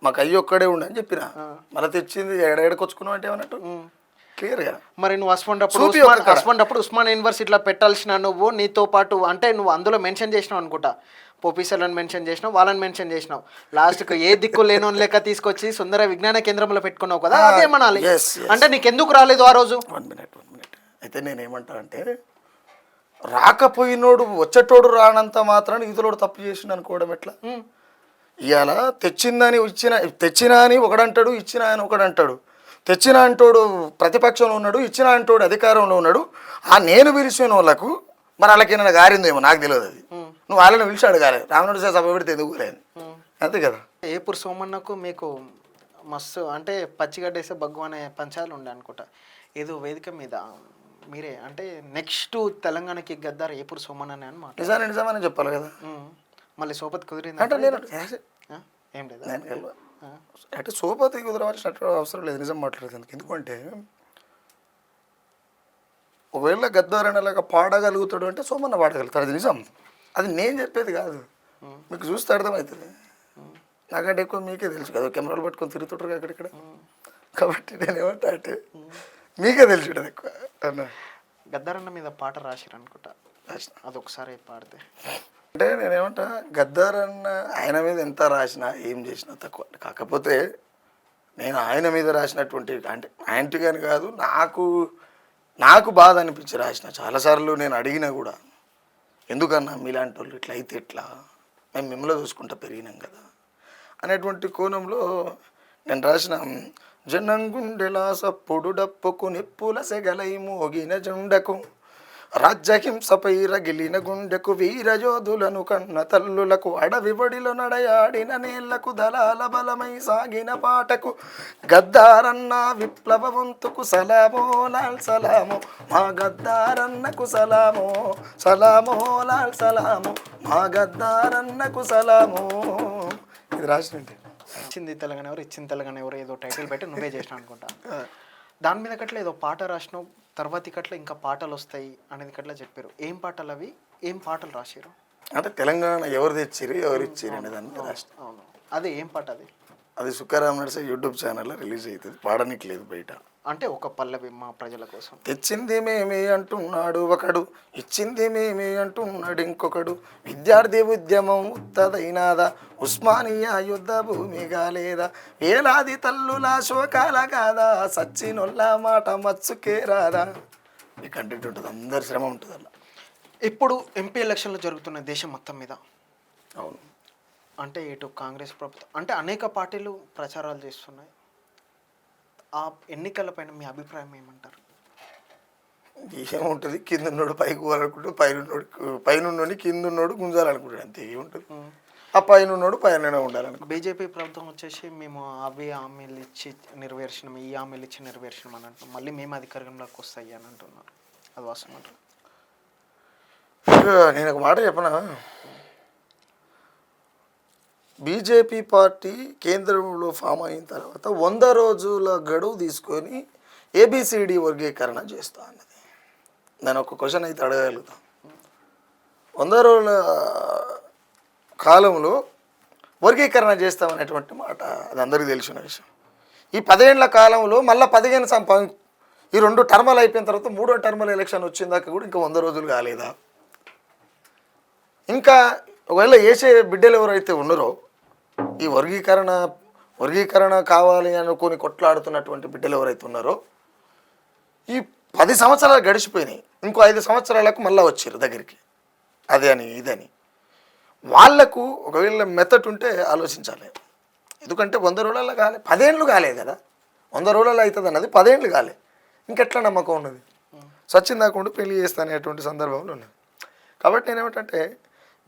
మాకు అయ్యి ఒక్కడే ఉండే అని చెప్పిన. మళ్ళీ తెచ్చింది ఎడకొచ్చుకున్నావు అంటే ఏమన్నట్టు క్లియర్గా. మరి నువ్వు హస్బెండ్ ఉస్మాన్ యూనివర్సిటీలో పెట్టాల్సిన నువ్వు నీతో పాటు అంటే నువ్వు అందులో మెన్షన్ చేసినావు అనుకుంటా, ప్రొఫెసర్లను మెన్షన్ చేసినావు, వాళ్ళని మెన్షన్ చేసినావు, లాస్ట్కి ఏ దిక్కు లేనోని లెక్క తీసుకొచ్చి సుందర విజ్ఞాన కేంద్రంలో పెట్టుకున్నావు కదా, అదేమనాలి? అంటే నీకు ఎందుకు రాలేదు ఆ రోజు? 1 minute అయితే నేనేమంటా అంటే, రాకపోయినోడు వచ్చేటోడు రానంత మాత్రాన్ని ఇతరుడు తప్పు చేసిండు అనుకోవడం ఎట్లా? ఇవాళ తెచ్చినా అని ఒకడంటాడు, ఇచ్చిన అని ఒకడంటాడు. తెచ్చిన అంటోడు ప్రతిపక్షంలో ఉన్నాడు, ఇచ్చిన అంటోడు అధికారంలో ఉన్నాడు. నేను పిలిచిన వాళ్ళకు మరి వాళ్ళకి ఏమైనా గారిందేమో నాకు తెలియదు. అది నువ్వు వాళ్ళని పిలిచి అడగాలి. రామనుడు సభ పెడితే ఎందుకు లేదు అంతే కదా. ఏపూర్ సోమన్నకు మీకు మస్తు అంటే పచ్చిగడ్డేసే బగ్గు అనే పంచాలు ఉండే అనుకుంటా, ఏదో వేదిక మీద మీరే అంటే నెక్స్ట్ తెలంగాణకి గద్దారు ఏపూర్ సోమన్న అని మాట. నిజమని చెప్పాలి కదా. మళ్ళీ సోపతి కుదిరింది అంటే నేను ఏం లేదు అంటే సోపతి కుదరవలసినట్టు అవసరం లేదు. నిజం మాట్లాడేందుకు. ఎందుకంటే ఒకవేళ గద్దారనేలాగా పాడగలుగుతాడు అంటే సోమన్న పాడగలుగుతాడు, అది నిజం. అది నేను చెప్పేది కాదు, మీకు చూస్తే అర్థమవుతుంది. నాకంటే ఎక్కువ మీకే తెలుసు కదా, కెమెరాలు పట్టుకొని తిరుగుతుంటారు అక్కడిక్కడ. కాబట్టి నేను ఏమంటా అంటే మీకే తెలిసి ఉంటుంది ఎక్కువ. గద్దారన్న మీద పాట రాసిరు అనుకుంటా, అది ఒకసారి పాడితే. అంటే నేనేమంటా, గద్దారన్న ఆయన మీద ఎంత రాసినా ఏం చేసినా తక్కువ. కాకపోతే నేను ఆయన మీద రాసినటువంటి అంటే యాంటీగాని కాదు, నాకు బాధ అనిపించి రాసిన. చాలాసార్లు నేను అడిగినా కూడా, ఎందుకన్నా మీలాంటి వాళ్ళు ఇట్లా అయితే ఎట్లా, మేము మిమ్మల్ని చూసుకుంటా పెరిగినాం కదా అనేటువంటి కోణంలో నేను రాసిన. జనంగుండెలా సప్పుడు డప్పుకు నిప్పుల సెగలై మోగిన జుండకు, రాజ్యహింసపై రగిలిన గుండెకు, వీరయోధులను కన్న తల్లులకు, అడవి బడిలో నడయాడిన నేళ్లకు, దళాల బలమై సాగిన పాటకు, గద్దారన్న విప్లవ వంతుకు సలామో లాల్ సలామో, మా గద్దారన్నకు సలామో సలామో లాల్ సలామో, మా గద్దారన్నకు సలామో. ఇది రాసినండి. ఇచ్చింది తెలంగాణ ఎవరు, ఇచ్చింది తెలంగాణ ఎవరు, ఏదో టైటిల్ పెట్టి నువ్వే చేసినావు అనుకుంటా. దాని మీద కట్ల ఏదో పాట రాసినావు, తర్వాతి కట్ల ఇంకా పాటలు వస్తాయి అనేది కట్లా చెప్పారు. ఏం పాటలు అవి, ఏం పాటలు రాశారు? అంటే తెలంగాణ ఎవరు తెచ్చిరు ఎవరు ఇచ్చిరు అనే దాన్ని రాసిన. అవును, అదే ఏం పాట అది? అది సుఖరామ్ నర్సయ్య యూట్యూబ్ ఛానల్లో రిలీజ్ అవుతుంది, పాడనికి లేదు బయట. అంటే ఒక పల్లవి మా ప్రజల కోసం. తెచ్చింది మేమే అంటున్నాడు ఒకడు, ఇచ్చింది మేమే అంటున్నాడు ఇంకొకడు, విద్యార్థి ఉద్యమం ఉత్తదైనాదా, ఉస్మానియా యుద్ధ భూమి కాలేదా, వేలాది తల్లుల శోకాల కాదా, సచ్చినొల్ల మాట మచ్చుకే రాదా. ఈ కంటెంట్ ఉంటుంది, అందరి శ్రమ ఉంటుంది అలా. ఇప్పుడు ఎంపీ ఎలక్షన్లు జరుగుతున్నాయి దేశం మొత్తం మీద. అవును. అంటే ఇటు కాంగ్రెస్ ప్రభుత్వం అంటే అనేక పార్టీలు ప్రచారాలు చేస్తున్నాయి. ఆ ఎన్నికలపైన మీ అభిప్రాయం ఏమంటారు? ఏముంటుంది, కింద ఉన్నోడు పైకి పోవాలనుకుంటే పైన కింద ఉన్నోడు గుంజాలనుకుంటాడు, అంతే. ఏముంటుంది, ఆ పైన ఉన్నోడు పైననే ఉండాలనుకో. బీజేపీ ప్రభుత్వం వచ్చేసి మేము అవి హామీలు ఇచ్చి నెరవేర్చినాం, ఈ హామీలు ఇచ్చి నెరవేర్చినాం అని అంటున్నాం, మళ్ళీ మేము అధికారంలోకి వస్తాయి అని అంటున్నారు. అది వాస్తవం అంటారు? నేను ఒక మాట చెప్పనా, బీజేపీ పార్టీ కేంద్రంలో ఫామ్ అయిన తర్వాత 100 రోజుల గడువు తీసుకొని ఏబిసిడి వర్గీకరణ చేస్తా అన్నది. నేను ఒక క్వశ్చన్ అయితే అడగలుగుతాను. 100 రోజుల కాలంలో వర్గీకరణ చేస్తామనేటువంటి మాట అది అందరికీ తెలిసిన విషయం. ఈ 10 ఏళ్ల కాలంలో మళ్ళీ 15 ఈ 2 టర్మలు అయిపోయిన తర్వాత 3వ టర్మల్ ఎలక్షన్ వచ్చిందాక కూడా ఇంకా 100 రోజులు కాలేదా? ఇంకా ఒకవేళ వేసే బిడ్డలు ఎవరైతే ఉన్నారో, ఈ వర్గీకరణ కావాలి అనుకొని కొట్లాడుతున్నటువంటి బిడ్డలు ఎవరైతే ఉన్నారో, ఈ 10 సంవత్సరాలు గడిచిపోయినాయి, ఇంకో 5 సంవత్సరాలకు మళ్ళీ వచ్చారు దగ్గరికి, అదే అని ఇదని. వాళ్లకు ఒకవేళ మెథడ్ ఉంటే ఆలోచించాలి. ఎందుకంటే 100 రోజులలో కాలే, 10 ఏళ్ళు కాలేదు కదా, 100 రోజులలో అవుతుంది అన్నది 10 ఏళ్ళు కాలే, ఇంకెట్లా నమ్మకం ఉన్నది? సచిన్ దాకుండా పెళ్లి చేస్తానేటువంటి సందర్భంలో ఉన్నది. కాబట్టి నేనేమిటంటే,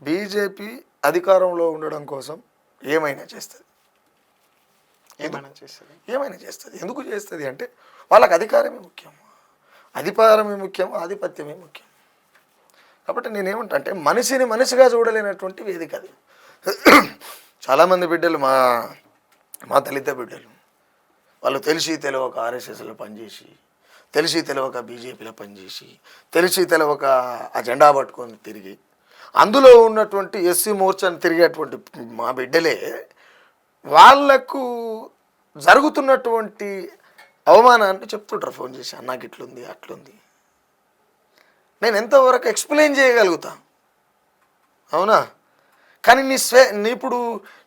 బీజేపీ అధికారంలో ఉండడం కోసం ఏమైనా చేస్తుంది. ఎందుకు చేస్తుంది? ఎందుకు చేస్తుంది అంటే వాళ్ళకి అధికారమే ముఖ్యం. అధికారమే ముఖ్యం, ఆధిపత్యమే ముఖ్యం. కాబట్టి నేనేమంటా అంటే మనిషిని మనిషిగా చూడలేనటువంటి వేదిక అది. చాలామంది బిడ్డలు మా దళిత బిడ్డలు వాళ్ళు తెలిసి తెలియక ఆర్ఎస్ఎస్లో పనిచేసి, తెలిసి తెలియక బీజేపీలో పనిచేసి, తెలిసి తెలియక ఆ జెండా పట్టుకొని తిరిగి, అందులో ఉన్నటువంటి ఎస్సీ మోర్చాని తిరిగేటువంటి మా బిడ్డలే వాళ్లకు జరుగుతున్నటువంటి అవమానాన్ని చెప్తుంటారు ఫోన్ చేసి, అన్నకి ఇట్లుంది అట్లుంది. నేను ఎంతవరకు ఎక్స్ప్లెయిన్ చేయగలుగుతా, అవునా? కానీ నీ ఇప్పుడు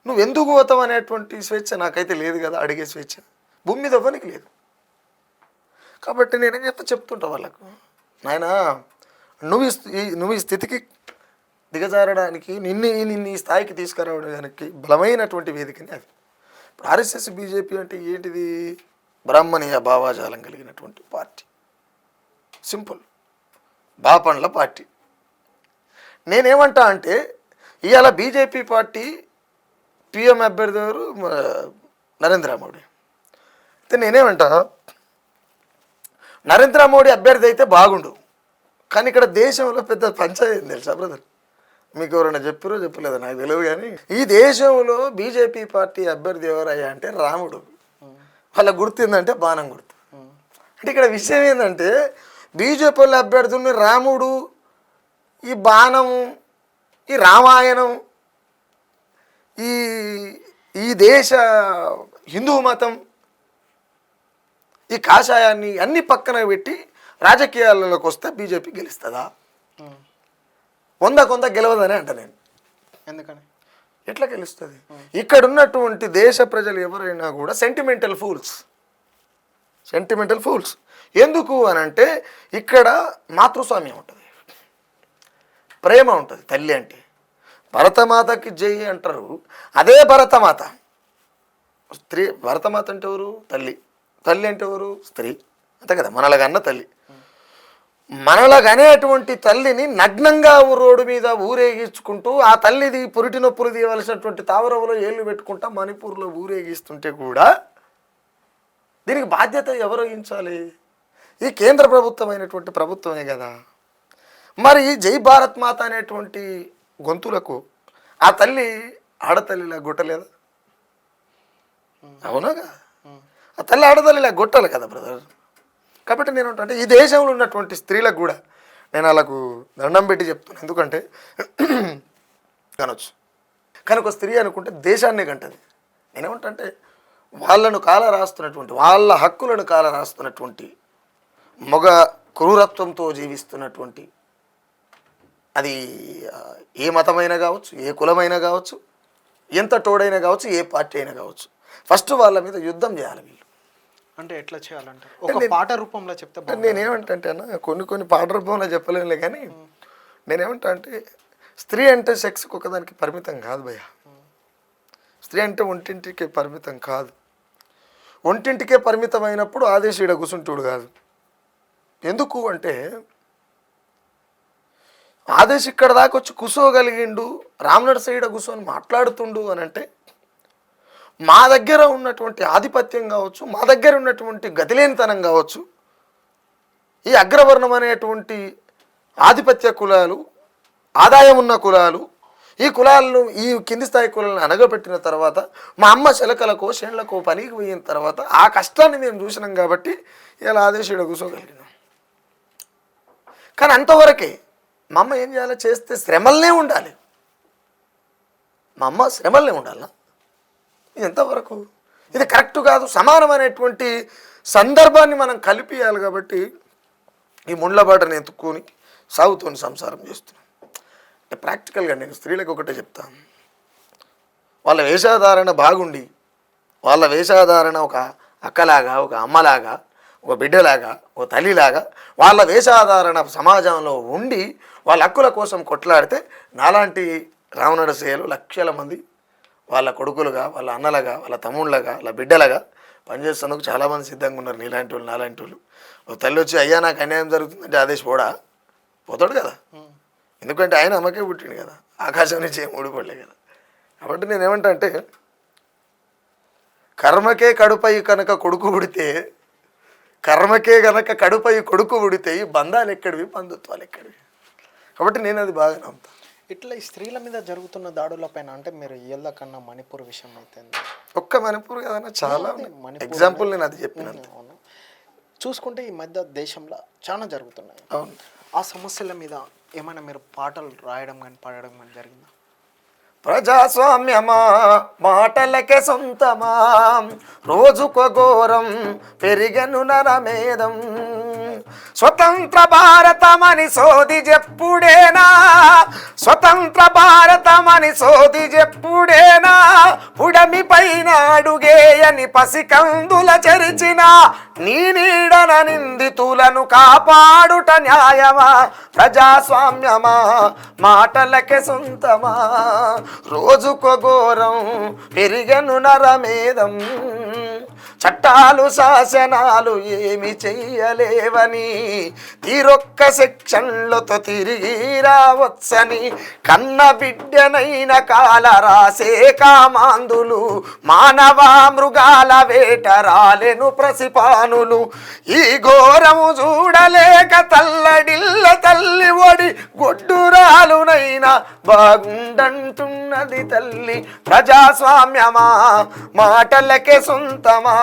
నువ్వు ఎందుకు పోతావు అనేటువంటి స్వేచ్ఛ నాకైతే లేదు కదా, అడిగే స్వేచ్ఛ భూమి మీద ఇవ్వనికి లేదు. కాబట్టి నేనేం చెప్తుంటా వాళ్ళకు, నాయన నువ్వు ఈ స్థితికి దిగజారడానికి నిన్ను ఈ స్థాయికి తీసుకురావడానికి బలమైనటువంటి వేదికని అది. ఇప్పుడు ఆర్ఎస్ఎస్ బీజేపీ అంటే ఏంటిది? బ్రాహ్మణీయ భావాజాలం కలిగినటువంటి పార్టీ, సింపుల్ బాపండ్ల పార్టీ. నేనేమంటా అంటే ఇవాళ బీజేపీ పార్టీ పిఎం అభ్యర్థి గారు నరేంద్ర మోడీ. అయితే నేనేమంటా, నరేంద్ర మోడీ అభ్యర్థి అయితే బాగుండు, కానీ ఇక్కడ దేశంలో పెద్ద పంచాయతీ తెలుసా బ్రదర్? మీకు ఎవరైనా చెప్పారో చెప్పలేదో నాకు తెలియదు, కానీ ఈ దేశంలో బీజేపీ పార్టీ అభ్యర్థి ఎవరయ్యా అంటే రాముడు. వాళ్ళ గుర్తు ఏంటంటే బాణం గుర్తు. అంటే ఇక్కడ విషయం ఏంటంటే బీజేపీ వాళ్ళ అభ్యర్థుల్ని రాముడు, ఈ బాణము, ఈ రామాయణం, ఈ దేశ హిందూ మతం, ఈ కాషాయాన్ని అన్ని పక్కన పెట్టి రాజకీయాలలోకి వస్తే బీజేపీ గెలుస్తుందా? 100 గెలవదని అంట నేను. ఎందుకని? ఎట్లా గెలుస్తుంది? ఇక్కడ ఉన్నటువంటి దేశ ప్రజలు ఎవరైనా కూడా సెంటిమెంటల్ ఫూల్స్. ఎందుకు అని అంటే ఇక్కడ మాతృస్వామ్యం ఉంటుంది, ప్రేమ ఉంటుంది. తల్లి అంటే భరతమాతకి జై అంటారు, అదే భరతమాత స్త్రీ. భరతమాత అంటే ఎవరు? తల్లి. తల్లి అంటే ఎవరు? స్త్రీ. అంతే కదా, మనలగన్న తల్లి. మనలగనేటువంటి తల్లిని నగ్నంగా రోడ్డు మీద ఊరేగించుకుంటూ, ఆ తల్లిది పురిటి నొప్పులు తీయవలసినటువంటి తావరవులో ఏళ్ళు పెట్టుకుంటా మణిపూర్లో ఊరేగిస్తుంటే కూడా దీనికి బాధ్యత ఎవరు వహించాలి? ఈ కేంద్ర ప్రభుత్వమైనటువంటి ప్రభుత్వమే కదా. మరి జై భారత్ మాత అనేటువంటి గొంతులకు ఆ తల్లి ఆడతల్లిలా గుట్టలేదా? అవునాగా, ఆ తల్లి ఆడతల్లిలా గుట్టాలి కదా బ్రదర్. కాబట్టి నేను అంటే ఈ దేశంలో ఉన్నటువంటి స్త్రీలకు కూడా నేను వాళ్ళకు దండం పెట్టి చెప్తున్నాను. ఎందుకంటే కనొచ్చు, కానీ ఒక స్త్రీ అనుకుంటే దేశాన్నే కంటది. నేనేమంటే వాళ్ళను కాల రాస్తున్నటువంటి, వాళ్ళ హక్కులను కాల రాస్తున్నటువంటి మగ క్రూరత్వంతో జీవిస్తున్నటువంటి, అది ఏ మతమైనా కావచ్చు, ఏ కులమైనా కావచ్చు, ఎంత తోడైనా కావచ్చు, ఏ పార్టీ అయినా కావచ్చు, ఫస్ట్ వాళ్ళ మీద యుద్ధం చేయాలి వీళ్ళు. అంటే ఎట్లా చేయాలంటే ఒక పాట రూపంలో చెప్తే నేనేమంటే అన్న, కొన్ని పాట రూపంలో చెప్పలేనులే, కానీ నేనేమంటా అంటే స్త్రీ అంటే సెక్స్కి ఒకదానికి పరిమితం కాదు భయ్య. స్త్రీ అంటే ఒంటింటికే పరిమితం కాదు. ఒంటింటికే పరిమితం అయినప్పుడు ఆదేశీడ కూసుంటుడు కాదు. ఎందుకు అంటే ఆదేశ్ ఇక్కడ దాకా వచ్చి కూసోగలిగిండు, రామనరసయ్య కూర్చొని మాట్లాడుతుండు అని అంటే మా దగ్గర ఉన్నటువంటి ఆధిపత్యం కావచ్చు, మా దగ్గర ఉన్నటువంటి గతిలేనితనం కావచ్చు, ఈ అగ్రవర్ణం అనేటువంటి ఆధిపత్య కులాలు, ఆదాయం ఉన్న కులాలు, ఈ కులాలను, ఈ కింది స్థాయి కులాలను అనగబెట్టిన తర్వాత మా అమ్మ శలకలకో షేళ్లకో పనికి పోయిన తర్వాత ఆ కష్టాన్ని మేము చూసినాం కాబట్టి ఇలా ఆదేశీడ కూర్చోగలిగినాం. కానీ అంతవరకే మా అమ్మ ఏం చేయాలో చేస్తే శ్రమలనే ఉండాలి. మా అమ్మ శ్రమలనే ఉండాలా? ఇది ఎంతవరకు? ఇది కరెక్ట్ కాదు. సమానమైనటువంటి సందర్భాన్ని మనం కలిపియాలి. కాబట్టి ఈ ముండ్లబాటను ఎత్తుక్కొని సాగుతోని సంసారం చేస్తున్నాం. అంటే ప్రాక్టికల్గా నేను స్త్రీలకు ఒకటే చెప్తాను, వాళ్ళ వేషధారణ బాగుండి, వాళ్ళ వేషధారణ ఒక అక్కలాగా, ఒక అమ్మలాగా, ఒక బిడ్డలాగా, ఒక తల్లిలాగా వాళ్ళ వేషధారణ సమాజంలో ఉండి వాళ్ళ హక్కుల కోసం కొట్లాడితే నాలాంటి రామనరసేయలు లక్షల మంది వాళ్ళ కొడుకులుగా, వాళ్ళ అన్నలుగా, వాళ్ళ తమ్ముళ్ళగా, వాళ్ళ బిడ్డలుగా పనిచేస్తున్నందుకు చాలామంది సిద్ధంగా ఉన్నారు. నీలాంటి వాళ్ళు, నాలాంటి వాళ్ళు. ఒక తల్లి వచ్చి అయ్యా నాకు అన్యాయం జరుగుతుందంటే ఆదేశ్ పోతాడు కదా. ఎందుకంటే ఆయన అమ్మకే పుట్టిండు కదా, ఆకాశం నుంచి ఏం ఊడిపడలే కదా. కాబట్టి నేనేమంటా అంటే కర్మకే కడుపై కనుక కొడుకు పుడితే కర్మకే గనక కడుపై కొడుకు ఉడితే ఈ బంధాలు ఎక్కడివి, బంధుత్వాలు ఎక్కడివి. కాబట్టి నేను అది బాగా నమ్ముతాను. ఇట్లా ఈ స్త్రీల మీద జరుగుతున్న దాడుల పైన అంటే మీరు ఇయ్యాల కన్నా మణిపూర్ విషయం అయితే ఒక్క మణిపూర్ కదన్నా, చాలా ఎగ్జాంపుల్ నేను అది చెప్పినాను. అవును, చూసుకుంటే ఈ మధ్య దేశంలో చాలా జరుగుతున్నాయి. అవును. ఆ సమస్యల మీద ఏమైనా మీరు పాటలు రాయడం కానీ పాడడం కానీ జరిగిందా? ప్రజాస్వామ్యమా మాటలకే సొంతమా, రోజుకో ఘోరం పెరిగను నరమేదం. స్వతంత్ర భారతమని సోది చెప్పుడేనా, స్వతంత్ర భారతమని సోది చెప్పుడేనా, పుడమి పైన అడుగేయని పసికందుల చరిచిన నీ నీడన నిందితులను కాపాడుట న్యాయమా. ప్రజాస్వామ్యమా మాటలకే సొంతమా, రోజుకో ఘోరం పెరిగను నరమేదం. చట్టాలు శాసనాలు ఏమి చెయ్యలేవని, తీరొక్క సెక్షన్లతో తిరిగి రావచ్చని, కన్న బిడ్డనైన కాల రాసే కామాందులు, మానవ మృగాల వేట రాలెను ప్రసిపానులు. ఈ ఘోరము చూడలేక తల్లడిల్ల తల్లి ఒడి గొడ్డురాలునైనా బాగుండంటున్నది తల్లి. ప్రజాస్వామ్యమా మాటలకే సొంతమా,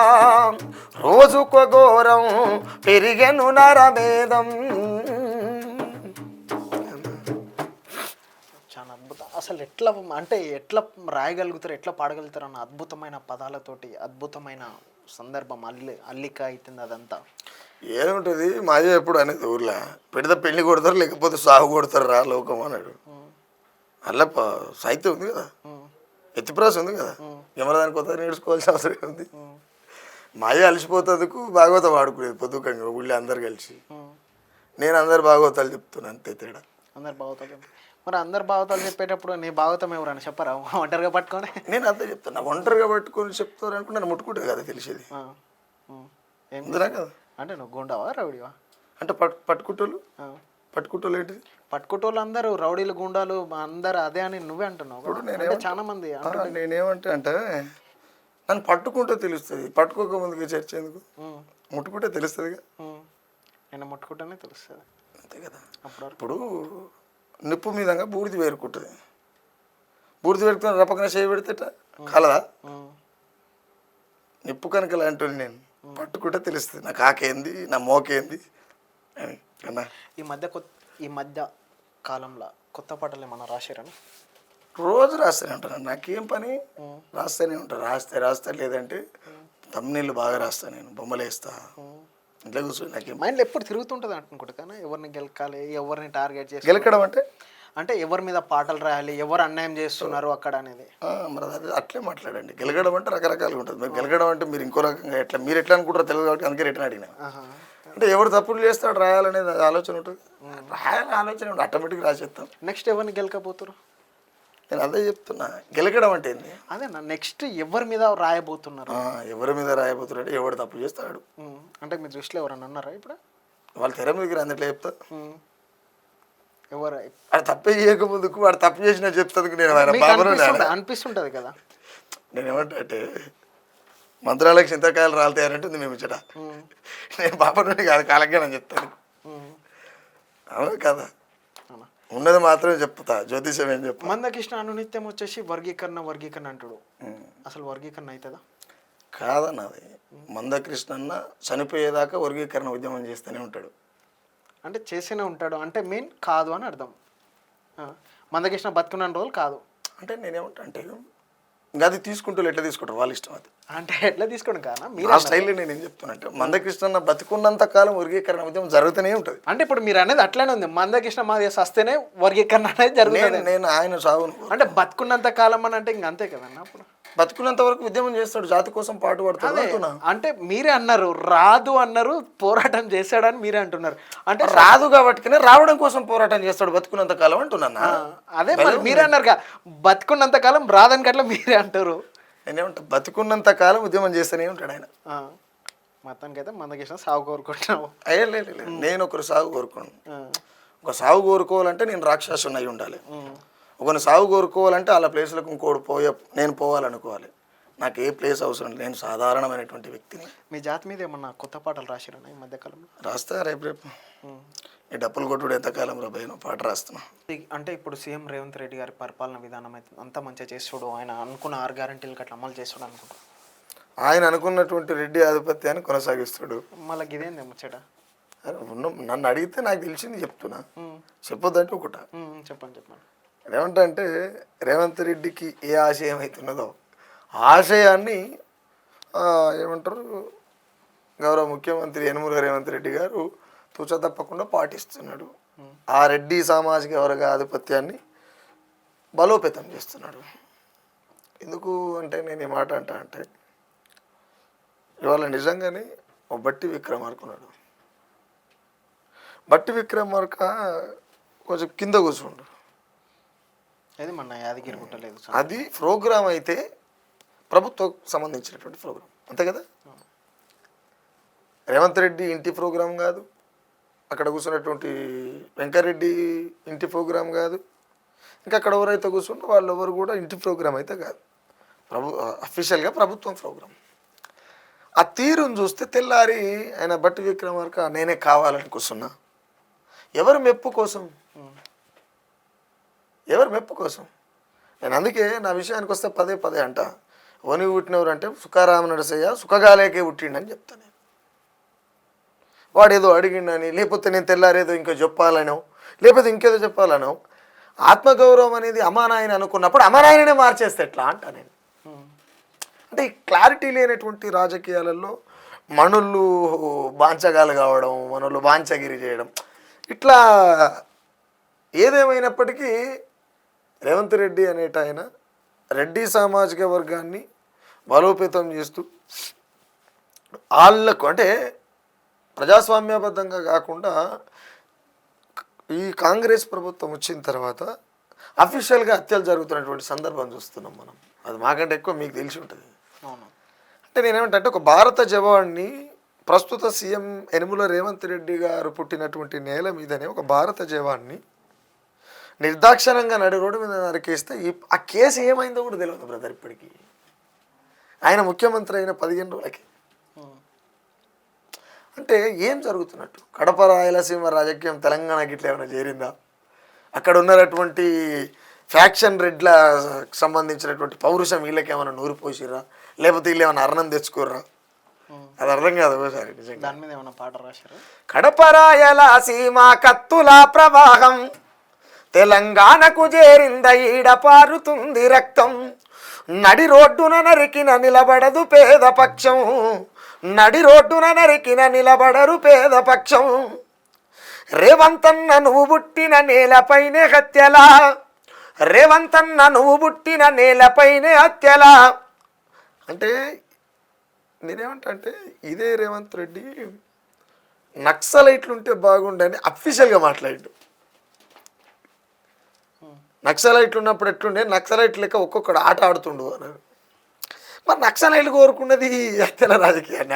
రోజుకో ఘోరం పెరిగెను నరమేదం. చాలా అద్భుతం. అసలు ఎట్లా అంటే ఎట్లా రాయగలుగుతారు, ఎట్లా పాడగలుగుతారు అన్న అద్భుతమైన పదాలతోటి అద్భుతమైన సందర్భం అల్లిక అవుతుంది అదంతా. ఏముంటుంది మాజీ ఎప్పుడు అనేది ఊర్లో పెడితే పెళ్లి కొడతారు, లేకపోతే సాగు కొడతారు రా లోకం అన్నాడు. అలా సాహిత్యం ఉంది కదా, ఎత్తిప్రాస ఉంది కదా, యమరాదానికి కొత్త నేర్చుకోవాల్సిన అవసరం ఉంది. మాయ అలసిపోతందుకు భాగవతం ఆడుకునేది పొద్దుకంగా ఊళ్ళో అందరు కలిసి. నేను అందరు భాగవతాలు చెప్తున్నాను, అంతే తేడా. అందరు భాగవతాలు మరి అందరు భాగవతాలు చెప్పేటప్పుడు నీ భాగవతం ఎవరని చెప్పరా ఒంటరిగా పట్టుకొని? నేను అంతే చెప్తాను. ఒంటరిగా పట్టుకొని చెప్తారు అనుకుంటే నన్ను ముట్టుకుంటే కదా తెలిసేది. ఎందునా కదా అంటే నువ్వు గుండావా రౌడీవా? అంటే పట్టుకుంటోళ్ళు పట్టుకుంటోళ్ళు ఏంటిది? పట్టుకుంటోళ్ళు అందరూ రౌడీలు గుండాలు అందరు అదే అని నువ్వే అంటున్నావు. చాలా మంది నేనేమంటే అంటే నన్ను పట్టుకుంటే తెలుస్తుంది, పట్టుకోక ముందుగా చర్చ ఎందుకు? ముట్టుకుంటే తెలుస్తుంది. నేను ముట్టుకుంటేనే తెలుస్తుంది, అంతే కదా. ఇప్పుడు నిప్పు మీదంగా బూడిది వేరుకుంటుంది, బూడిది వేరుకుని రపకన చేయి పెడితే కలదా? నిప్పు కనుక లాంటి నేను పట్టుకుంటే తెలుస్తుంది నాకు ఆకేంది, నా మోకేంది అని. అన్నా ఈ మధ్య కాలంలో కొత్త పాటలు ఏమన్నా రాశారని? రోజు రాస్తూనే ఉంటాను, నాకేం పని, రాస్తూనే ఉంటాను. రాస్తే లేదంటే తమ్ముళ్ళు బాగా రాస్తాను, నేను బొమ్మలు వేస్తా ఇంట్లో కూర్చొని. నాకేం మైండ్లో ఎప్పుడు తిరుగుతుంటుంది అనుకుంటా, కానీ ఎవరిని గెలకాలి, ఎవరిని టార్గెట్ చేసి గెలకడం అంటే ఎవరి మీద పాటలు రాయాలి, ఎవరు అన్యాయం చేస్తున్నారు అక్కడ అనేది. మరి అది అట్లే మాట్లాడండి. గెలగడం అంటే రకరకాలుగా ఉంటుంది. మీరు గెలగడం అంటే మీరు ఇంకో రకంగా ఎట్లా మీరు ఎట్లా అనుకుంటారో తెలియదు కాబట్టి అందుకే రిటర్న్ అడిగినా. అంటే ఎవరు తప్పులు చేస్తాడు రాయాలనేది ఆలోచన ఉంటుంది, రాయాలని ఆలోచన ఉంటుంది, ఆటోమేటిక్గా రాసేస్తాం. నెక్స్ట్ ఎవరిని గెలకపోతారు? నేను అదే చెప్తున్నా, గెలకడం అంటే ఏంది? అదేనా నెక్స్ట్ ఎవరి మీద రాయబోతున్నారు? ఎవరి మీద రాయబోతున్నాడు, ఎవడు తప్పు చేస్తాడు అంటే మీ దృష్టిలో ఎవరన్నా అన్నారా ఇప్పుడు? వాళ్ళు తెర మీదకి అందుట్లో చెప్తా. ఎవరు వాడు తప్పే చేయకముందుకు వాడు తప్పు చేసినా చెప్తాను నేను అనిపిస్తుంటది కదా. నేనేమంటా అంటే మంత్రాలకు చింతకాయలు రాలుతాయనంటుంది మేము ఇచ్చట. నేను పాప నుండి కాదు కాలజ్ఞానం చెప్తాను. అవును కదా, ఉన్నది మాత్రమే చెప్తా, జ్యోతిషం ఏం చెప్తా. మందకృష్ణ అనునిత్యం వచ్చేసి వర్గీకరణ అంటాడు. అసలు వర్గీకరణ అవుతుందా? కాదన్నది. మందకృష్ణ అన్న చనిపోయేదాకా వర్గీకరణ ఉద్యమం చేస్తూనే ఉంటాడు. అంటే చేస్తూనే ఉంటాడు అంటే మీన్ కాదు అని అర్థం. మందకృష్ణ బతుకున్న రోజులు కాదు అంటే నేనేమంటా అంటే ఇంకా అది తీసుకుంటూ ఎట్లా తీసుకుంటారు వాళ్ళ ఇష్టం. అది అంటే ఎట్లా తీసుకోండి కాదా మీరు ఆ స్టైల్లో నేను ఏం చెప్తున్నా అంటే మందకృష్ణ బతుకున్నంత కాలం వర్గీకరణ ఉద్యమం జరుగుతూనే ఉంటుంది. అంటే ఇప్పుడు మీరు అనేది అట్లనే ఉంది, మందకృష్ణ మాది వస్తేనే వర్గీకరణ అనేది జరుగుతుంది. నేను ఆయన సాగును అంటే బతుకున్నంత కాలం అని అంటే ఇంక అంతే కదన్నా. అప్పుడు బతుకున్నంత వరకు ఉద్యమం చేస్తాడు, జాతి కోసం పాటు పడతాడు. అంటే మీరే అన్నారు రాదు అన్నారు, పోరాటం చేశాడని మీరే అంటున్నారు. అంటే రాదు కాబట్టి రావడం కోసం పోరాటం చేస్తాడు బతుకున్నంత కాలం అంటున్నా. అదే మరి మీరే అన్నారు బతుకున్నంత కాలం రాదని గట్ల మీరే అంటారు. నేనేమంటా బతుకున్నంత కాలం ఉద్యమం చేస్తూనే ఉంటాడు ఆయన. మొత్తానికి అయితే మందకృష్ణ సాగు కోరుకుంటున్నావు? అయ్యే లేదు, నేను ఒకరు సాగు కోరుకోను. ఒక సాగు కోరుకోవాలంటే నేను రాక్షసుని అయి ఉండాలి. ఒకరిని సాగు కోరుకోవాలంటే వాళ్ళ ప్లేస్లకు ఇంకోటి నేను పోవాలనుకోవాలి. నాకు ఏ ప్లేస్ అవసరం లేదు, నేను సాధారణమైనటువంటి వ్యక్తిని. మీ జాతి మీద ఏమన్నా కొత్త పాటలు రాసిరన్నా ఈ మధ్యకాలంలో? రాస్తా రేపు ఈ డప్పులు కొట్టుడు ఎంతకాలం రాబోయే పాట రాస్తున్నా. అంటే ఇప్పుడు సీఎం రేవంత్ రెడ్డి గారి పరిపాలన విధానం అయితే అంతా మంచిగా చేస్తాడు, ఆయన అనుకున్న 6 గ్యారెంటీలకు అట్లా అమలు చేస్తాడు అనుకుంటా. ఆయన అనుకున్నటువంటి రెడ్డి ఆధిపత్యాన్ని కొనసాగిస్తాడు. మళ్ళీ ఇదేంది ముచ్చట? నన్ను అడిగితే నాకు తెలిసింది చెప్తున్నా, చెప్పొద్దంటే ఒకట. చెప్పండి. ఏమంటే రేవంత్ రెడ్డికి ఏ ఆశయం అవుతున్నదో ఆశయాన్ని ఏమంటారు గౌరవ ముఖ్యమంత్రి యనమల రేవంత్ రెడ్డి గారు తూచ తప్పకుండా పాటిస్తున్నాడు. ఆ రెడ్డి సామాజిక వర్గ ఆధిపత్యాన్ని బలోపేతం చేస్తున్నాడు. ఎందుకు అంటే నేను ఈ మాట అంటే ఇవాళ నిజంగానే ఓ బట్టి విక్రమార్క ఉన్నాడు. బట్టి విక్రమార్క కొంచెం కింద కూర్చుండు. అది మన యాదగిరి గుట్టలేదు, అది ప్రోగ్రామ్ అయితే ప్రభుత్వం సంబంధించినటువంటి ప్రోగ్రాం అంతే కదా. రేవంత్ రెడ్డి ఇంటి ప్రోగ్రాం కాదు, అక్కడ కూర్చున్నటువంటి వెంకరెడ్డి ఇంటి ప్రోగ్రాం కాదు, ఇంకా అక్కడ ఎవరైతే కూర్చుంటే వాళ్ళు ఎవరు కూడా ఇంటి ప్రోగ్రాం అయితే కాదు, అఫీషియల్గా ప్రభుత్వం ప్రోగ్రాం. ఆ తీరును చూస్తే తెల్లారి ఆయన బట్టి విక్రమార్క నేనే కావాలని కూర్చున్నా. ఎవరు మెప్పు కోసం? నేను అందుకే నా విషయానికి వస్తే పదే అంట, ఓని పుట్టినవారు అంటే సుఖారామ నరసయ్య సుఖగాలేకే పుట్టిండని చెప్తాను నేను. వాడేదో అడిగిండని, లేకపోతే నేను తెల్లారేదో ఇంకో చెప్పాలనో, లేకపోతే ఇంకేదో చెప్పాలనో. ఆత్మగౌరవం అనేది అమానాయన అనుకున్నప్పుడు అమానాయననే మార్చేస్తే ఎట్లా అంట నేను. అంటే ఈ క్లారిటీ లేనటువంటి రాజకీయాలలో మనుళ్ళు బాంచగాలు కావడం, మనుళ్ళు బాంచగిరి చేయడం, ఇట్లా ఏదేమైనప్పటికీ రేవంత్ రెడ్డి అనేట ఆయన రెడ్డి సామాజిక వర్గాన్ని బలోపేతం చేస్తూ వాళ్ళకు అంటే ప్రజాస్వామ్యబద్ధంగా కాకుండా ఈ కాంగ్రెస్ ప్రభుత్వం వచ్చిన తర్వాత అఫీషియల్గా హత్యలు జరుగుతున్నటువంటి సందర్భం చూస్తున్నాం మనం. అది మాకంటే ఎక్కువ మీకు తెలిసి ఉంటుంది. అంటే నేనేమంటే ఒక భారత జవాన్ని ప్రస్తుత సీఎం యనమల రేవంత్ రెడ్డి గారు పుట్టినటువంటి నేల మీదనే ఒక భారత జవాన్ని నిర్దాక్షిణంగా నడి రోడ్డు మీద నరికేస్తే ఆ కేసు ఏమైందో కూడా తెలియదు బ్రదర్ ఇప్పటికీ. ఆయన ముఖ్యమంత్రి అయిన 15 రోజులకి. అంటే ఏం జరుగుతున్నట్టు? కడప రాయలసీమ రాజకీయం తెలంగాణకి ఇట్లా ఏమైనా చేరిందా? అక్కడ ఉన్నటువంటి ఫ్యాక్షన్ రెడ్ల సంబంధించినటువంటి పౌరుషం వీళ్ళకి ఏమైనా నూరు పోసిర్రా, లేకపోతే వీళ్ళు ఏమైనా అరణం తెచ్చుకోర్రా? అది అర్థం కాదు ఒకసారి నిజంగా. దాని మీద ఏమైనా పాట రాశారు? కడప రాయలసీమ కత్తుల ప్రవాహం తెలంగాణకు చేరింద ఈడ పారుతుంది రక్తం, నడి రోడ్డున నరికిన నిలబడదు పేద పక్షం, నడి రోడ్డున నరికిన నిలబడరు పేద పక్షం, రేవంతన్న నువ్వు పుట్టిన నేలపైనే హత్యలా, రేవంతన్న నువ్వు పుట్టిన నేలపైనే హత్యలా. అంటే నేనేమంటే ఇదే రేవంత్ రెడ్డి నక్సలైట్లుంటే బాగుండని అఫీషియల్గా మాట్లాడు. నక్సలైట్లు ఉన్నప్పుడు ఎట్లుండే, నక్సలైట్ లెక్క ఒక్కొక్కడు ఆట ఆడుతుండు అన్నారు. మరి నక్సలైట్లు కోరుకున్నది హత్యల రాజకీయాన్న,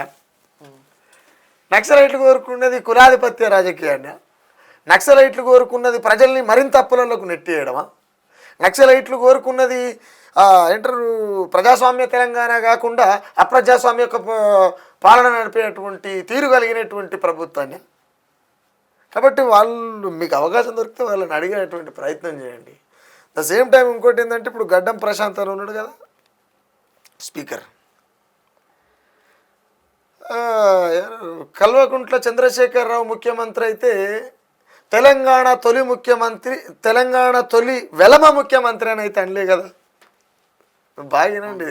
నక్సలైట్లు కోరుకున్నది కులాధిపత్య రాజకీయాన్న, నక్సలైట్లు కోరుకున్నది ప్రజల్ని మరింత అప్పులలోకి నెట్టేయడమా, నక్సలైట్లు కోరుకున్నది ఏంటారు ప్రజాస్వామ్య తెలంగాణ కాకుండా అప్రజాస్వామ్య పాలన నడిపేటువంటి తీరు కలిగినటువంటి ప్రభుత్వాన్ని. కాబట్టి వాళ్ళు మీకు అవకాశం దొరికితే వాళ్ళని అడిగేటువంటి ప్రయత్నం చేయండి. ద సేమ్ టైం ఇంకోటి ఏంటంటే ఇప్పుడు గడ్డం ప్రశాంత్ అని ఉన్నాడు కదా స్పీకర్, కల్వకుంట్ల చంద్రశేఖరరావు ముఖ్యమంత్రి అయితే తెలంగాణ తొలి ముఖ్యమంత్రి, తెలంగాణ తొలి వెలమ ముఖ్యమంత్రి అని అయితే అనలే కదా. బాగానండి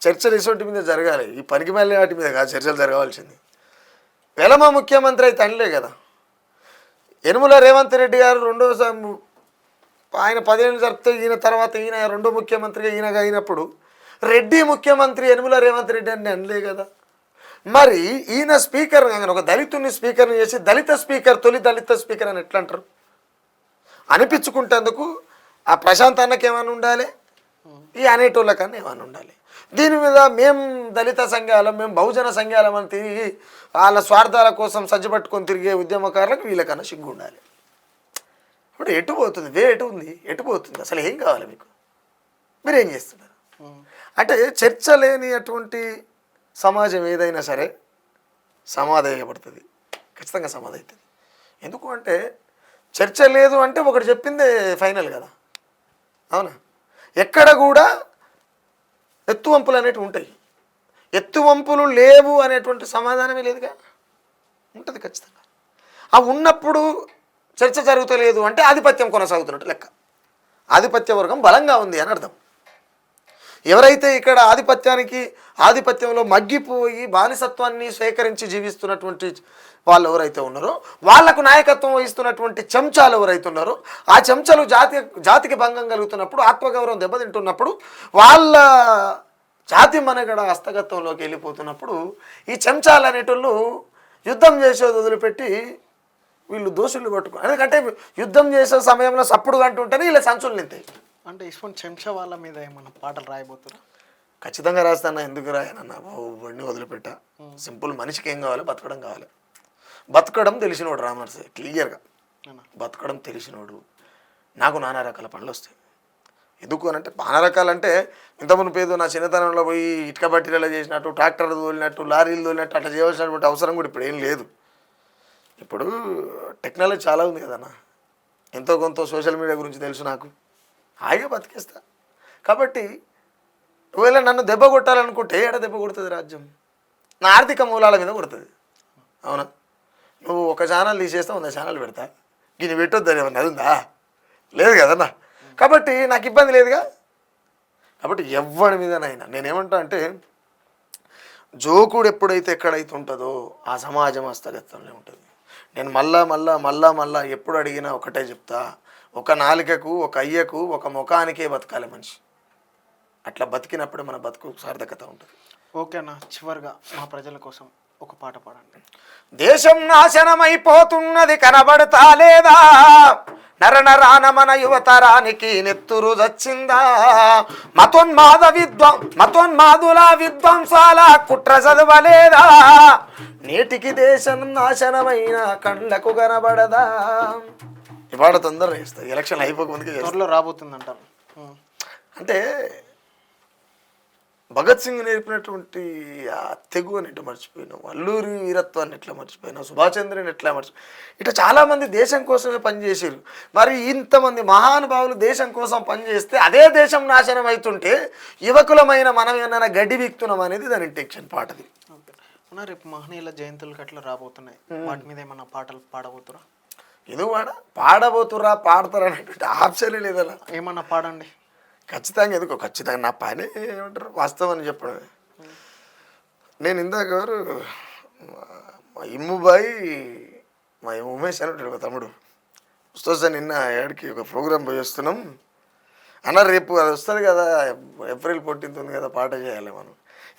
చర్చలు ఇటువంటి మీద జరగాలి, ఈ పనికి మళ్ళీ వాటి మీద కాదు చర్చలు జరగవలసింది. వెలమ ముఖ్యమంత్రి అయితే అనలే కదా. యనమల రేవంత్ రెడ్డి గారు రెండోసారి ఆయన 10 ఏళ్ళు జరిపితే ఈయన తర్వాత ఈయన రెండో ముఖ్యమంత్రిగా ఈయనగా అయినప్పుడు రెడ్డి ముఖ్యమంత్రి యనమల రేవంత్ రెడ్డి అని అనలే కదా. మరి ఈయన స్పీకర్ ఒక దళితుని స్పీకర్ని చేసి దళిత స్పీకర్, తొలి దళిత స్పీకర్ అని ఎట్లా అంటారు? అనిపించుకుంటేందుకు ఆ ప్రశాంత్ అన్నకి ఏమైనా ఉండాలి, ఈ అనేటోళ్ళకన్నా ఏమైనా ఉండాలి. దీని మీద మేము దళిత సంఘాలం, మేము బహుజన సంఘాలం అని తిరిగి వాళ్ళ స్వార్థాల కోసం సజ్జపట్టుకొని తిరిగే ఉద్యమకారులకు వీళ్ళకన్నా సిగ్గు ఉండాలి. ఇప్పుడు ఎటు పోతుంది? ఎటు ఉంది? ఎటు పోతుంది? అసలు ఏం కావాలి మీకు? మీరు ఏం చేస్తున్నారు? అంటే చర్చ లేని అటువంటి సమాజం ఏదైనా సరే సమాధి చేయబడుతుంది, ఖచ్చితంగా సమాధి అవుతుంది. ఎందుకు అంటే చర్చ లేదు అంటే ఒకటి చెప్పిందే ఫైనల్ కదా, అవునా? ఎక్కడ కూడా ఎత్తువంపులు అనేటివి ఉంటాయి, ఎత్తువంపులు లేవు అనేటువంటి సమాధానమే లేదుగా, ఉంటుంది ఖచ్చితంగా. ఆ ఉన్నప్పుడు చర్చ జరుగుతలేదు అంటే ఆధిపత్యం కొనసాగుతున్నట్టు లెక్క, ఆధిపత్య వర్గం బలంగా ఉంది అని అర్థం. ఎవరైతే ఇక్కడ ఆధిపత్యంలో మగ్గిపోయి బానిసత్వాన్ని స్వీకరించి జీవిస్తున్నటువంటి వాళ్ళు ఎవరైతే ఉన్నారో, వాళ్లకు నాయకత్వం వహిస్తున్నటువంటి చెంచాలు ఎవరైతే ఉన్నారో, ఆ చెంచాలు జాతికి భంగం కలుగుతున్నప్పుడు, ఆత్మగౌరవం దెబ్బతింటున్నప్పుడు, వాళ్ళ జాతి మనగడ హస్తగతంలోకి వెళ్ళిపోతున్నప్పుడు ఈ చెంచాలు అనేటోళ్ళు యుద్ధం చేసేది వదిలిపెట్టి వీళ్ళు దోషులు పట్టుకో, ఎందుకంటే యుద్ధం చేసే సమయంలో సప్పుడు అంటుంటేనే వీళ్ళ సంచులు నింతాయి. అంటే ఇస్మాన్ చెంచా వాళ్ళ మీద ఏమన్నా పాటలు రాయబోతున్నా? ఖచ్చితంగా రాస్తాను, ఎందుకు రాయనన్నా, బండి వదిలిపెట్టా. సింపుల్, మనిషికి ఏం కావాలి? బతకడం కావాలి. బతకడం తెలిసినోడు రామర్సే, క్లియర్గా బతకడం తెలిసినోడు. నాకు నానా రకాల పనులు వస్తాయి. ఎందుకు అని అంటే, నానా రకాలంటే ఇంతకుముందు పేదో నా చిన్నతనంలో పోయి ఇటుక బట్టీలలో చేసినట్టు, ట్రాక్టర్లు తోలినట్టు, లారీలు తోలినట్టు అట్లా చేయవలసినటువంటి అవసరం కూడా ఇప్పుడు ఏం లేదు. ఇప్పుడు టెక్నాలజీ చాలా ఉంది కదన్నా, ఎంతో కొంత సోషల్ మీడియా గురించి తెలుసు నాకు, హాయిగా బతికేస్తా. కాబట్టి ఒకవేళ నన్ను దెబ్బ కొట్టాలనుకుంటే ఏడ దెబ్బ కొడుతుంది రాజ్యం? నా ఆర్థిక మూలాల మీద కొడుతుంది, అవునా? నువ్వు ఒక ఛానల్ తీసేస్తా 100 ఛానల్ పెడతా, దీన్ని పెట్టొద్దని ఏమన్నా అది ఉందా? లేదు కదన్నా. కాబట్టి నాకు ఇబ్బంది లేదుగా. కాబట్టి ఎవరి మీదనైనా నేనేమంటా అంటే, జోకుడు ఎప్పుడైతే ఎక్కడైతే ఉంటుందో ఆ సమాజం హస్తగతంలో ఉంటుంది. నేను మళ్ళా ఎప్పుడు అడిగినా ఒకటే చెప్తా, ఒక నాలుకకు, ఒక అయ్యకు, ఒక ముఖానికే బతకాలి మనిషి. అట్లా బతికినప్పుడు మన బతుకు సార్థకత ఉంటుంది. ఓకేనా, చివరిగా మా ప్రజల కోసం ఒక పాట పాడండి. దేశం నాశనమైపోతున్నది కనబడతా లేదా? నరనరాన మన యువతరానికి నెత్తురు వచ్చిందా? మతోన్మాదుల విధ్వంసాల కుట్ర చదవలేదా? నేటికి దేశం నాశనమైన కళ్ళకు కనబడదా? ఈ పాట తొందరగా వేస్తాయి, ఎలక్షన్ అయిపోకముందుకే త్వరలో రాబోతుంది అంటారు. అంటే భగత్ సింగ్ నేర్పినటువంటి ఆ తెగు అని ఎట్లా మర్చిపోయినావు, అల్లూరి వీరత్వాన్ని ఎట్లా మర్చిపోయినావు, సుభాష్ చంద్రని ఎట్లా ఇట్లా చాలామంది దేశం కోసమే పనిచేసారు. మరి ఇంతమంది మహానుభావులు దేశం కోసం పనిచేస్తే అదే దేశం నాశనం అవుతుంటే యువకులమైన మనం ఏమైనా గడ్డి వీక్తున్నాం అనేది దాని ఇంటెన్షన్ పాటది. రేపు మహనీయుల జయంతులకి అట్లా రాబోతున్నాయి, వాటి మీద ఏమన్నా పాటలు పాడబోతురా? ఎందుకు పాడబోతురా, పాడతారా అనేటువంటి ఆప్షన్ లేదలా. ఏమన్నా పాడండి. ఖచ్చితంగా ఎందుకో, ఖచ్చితంగా నా పని ఏమంటారు వాస్తవం అని చెప్పడమే. నేను ఇందాక మా ఇమ్ముబాయి, మా ఉమేష్ అని ఉంటాడు తమ్ముడు, వస్తా నిన్న ఏడికి ఒక ప్రోగ్రాం పోయి వస్తున్నాం అన్నారు. రేపు అది వస్తుంది కదా, ఏప్రిల్ 14 ఉంది కదా, పాట చేయాలి మనం.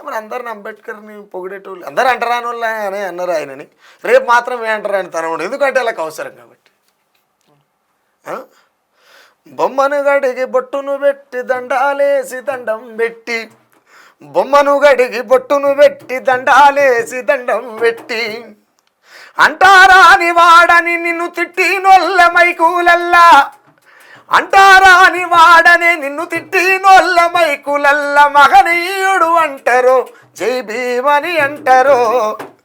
మరి అందరిని అంబేద్కర్ని పొగిడేటోళ్ళు అందరూ అంటరాని వాళ్ళు అని అన్నారు ఆయనని, రేపు మాత్రం ఏమంటారు అని తనవాడు, ఎందుకంటే వాళ్ళకి అవసరం కాబట్టి. బొమ్మను గడిగి బొట్టును పెట్టి దండాలేసి దండం పెట్టి, బొమ్మను గడిగి బొట్టును పెట్టి దండాలేసి దండం పెట్టి, అంటారాని వాడని నిన్ను తిట్టినొల్ల మైకులల్లా, అంటారాని వాడని నిన్ను తిట్టినొల్ల మైకులల్ల మహనీయుడు అంటారో, జై భీమని అంటారో.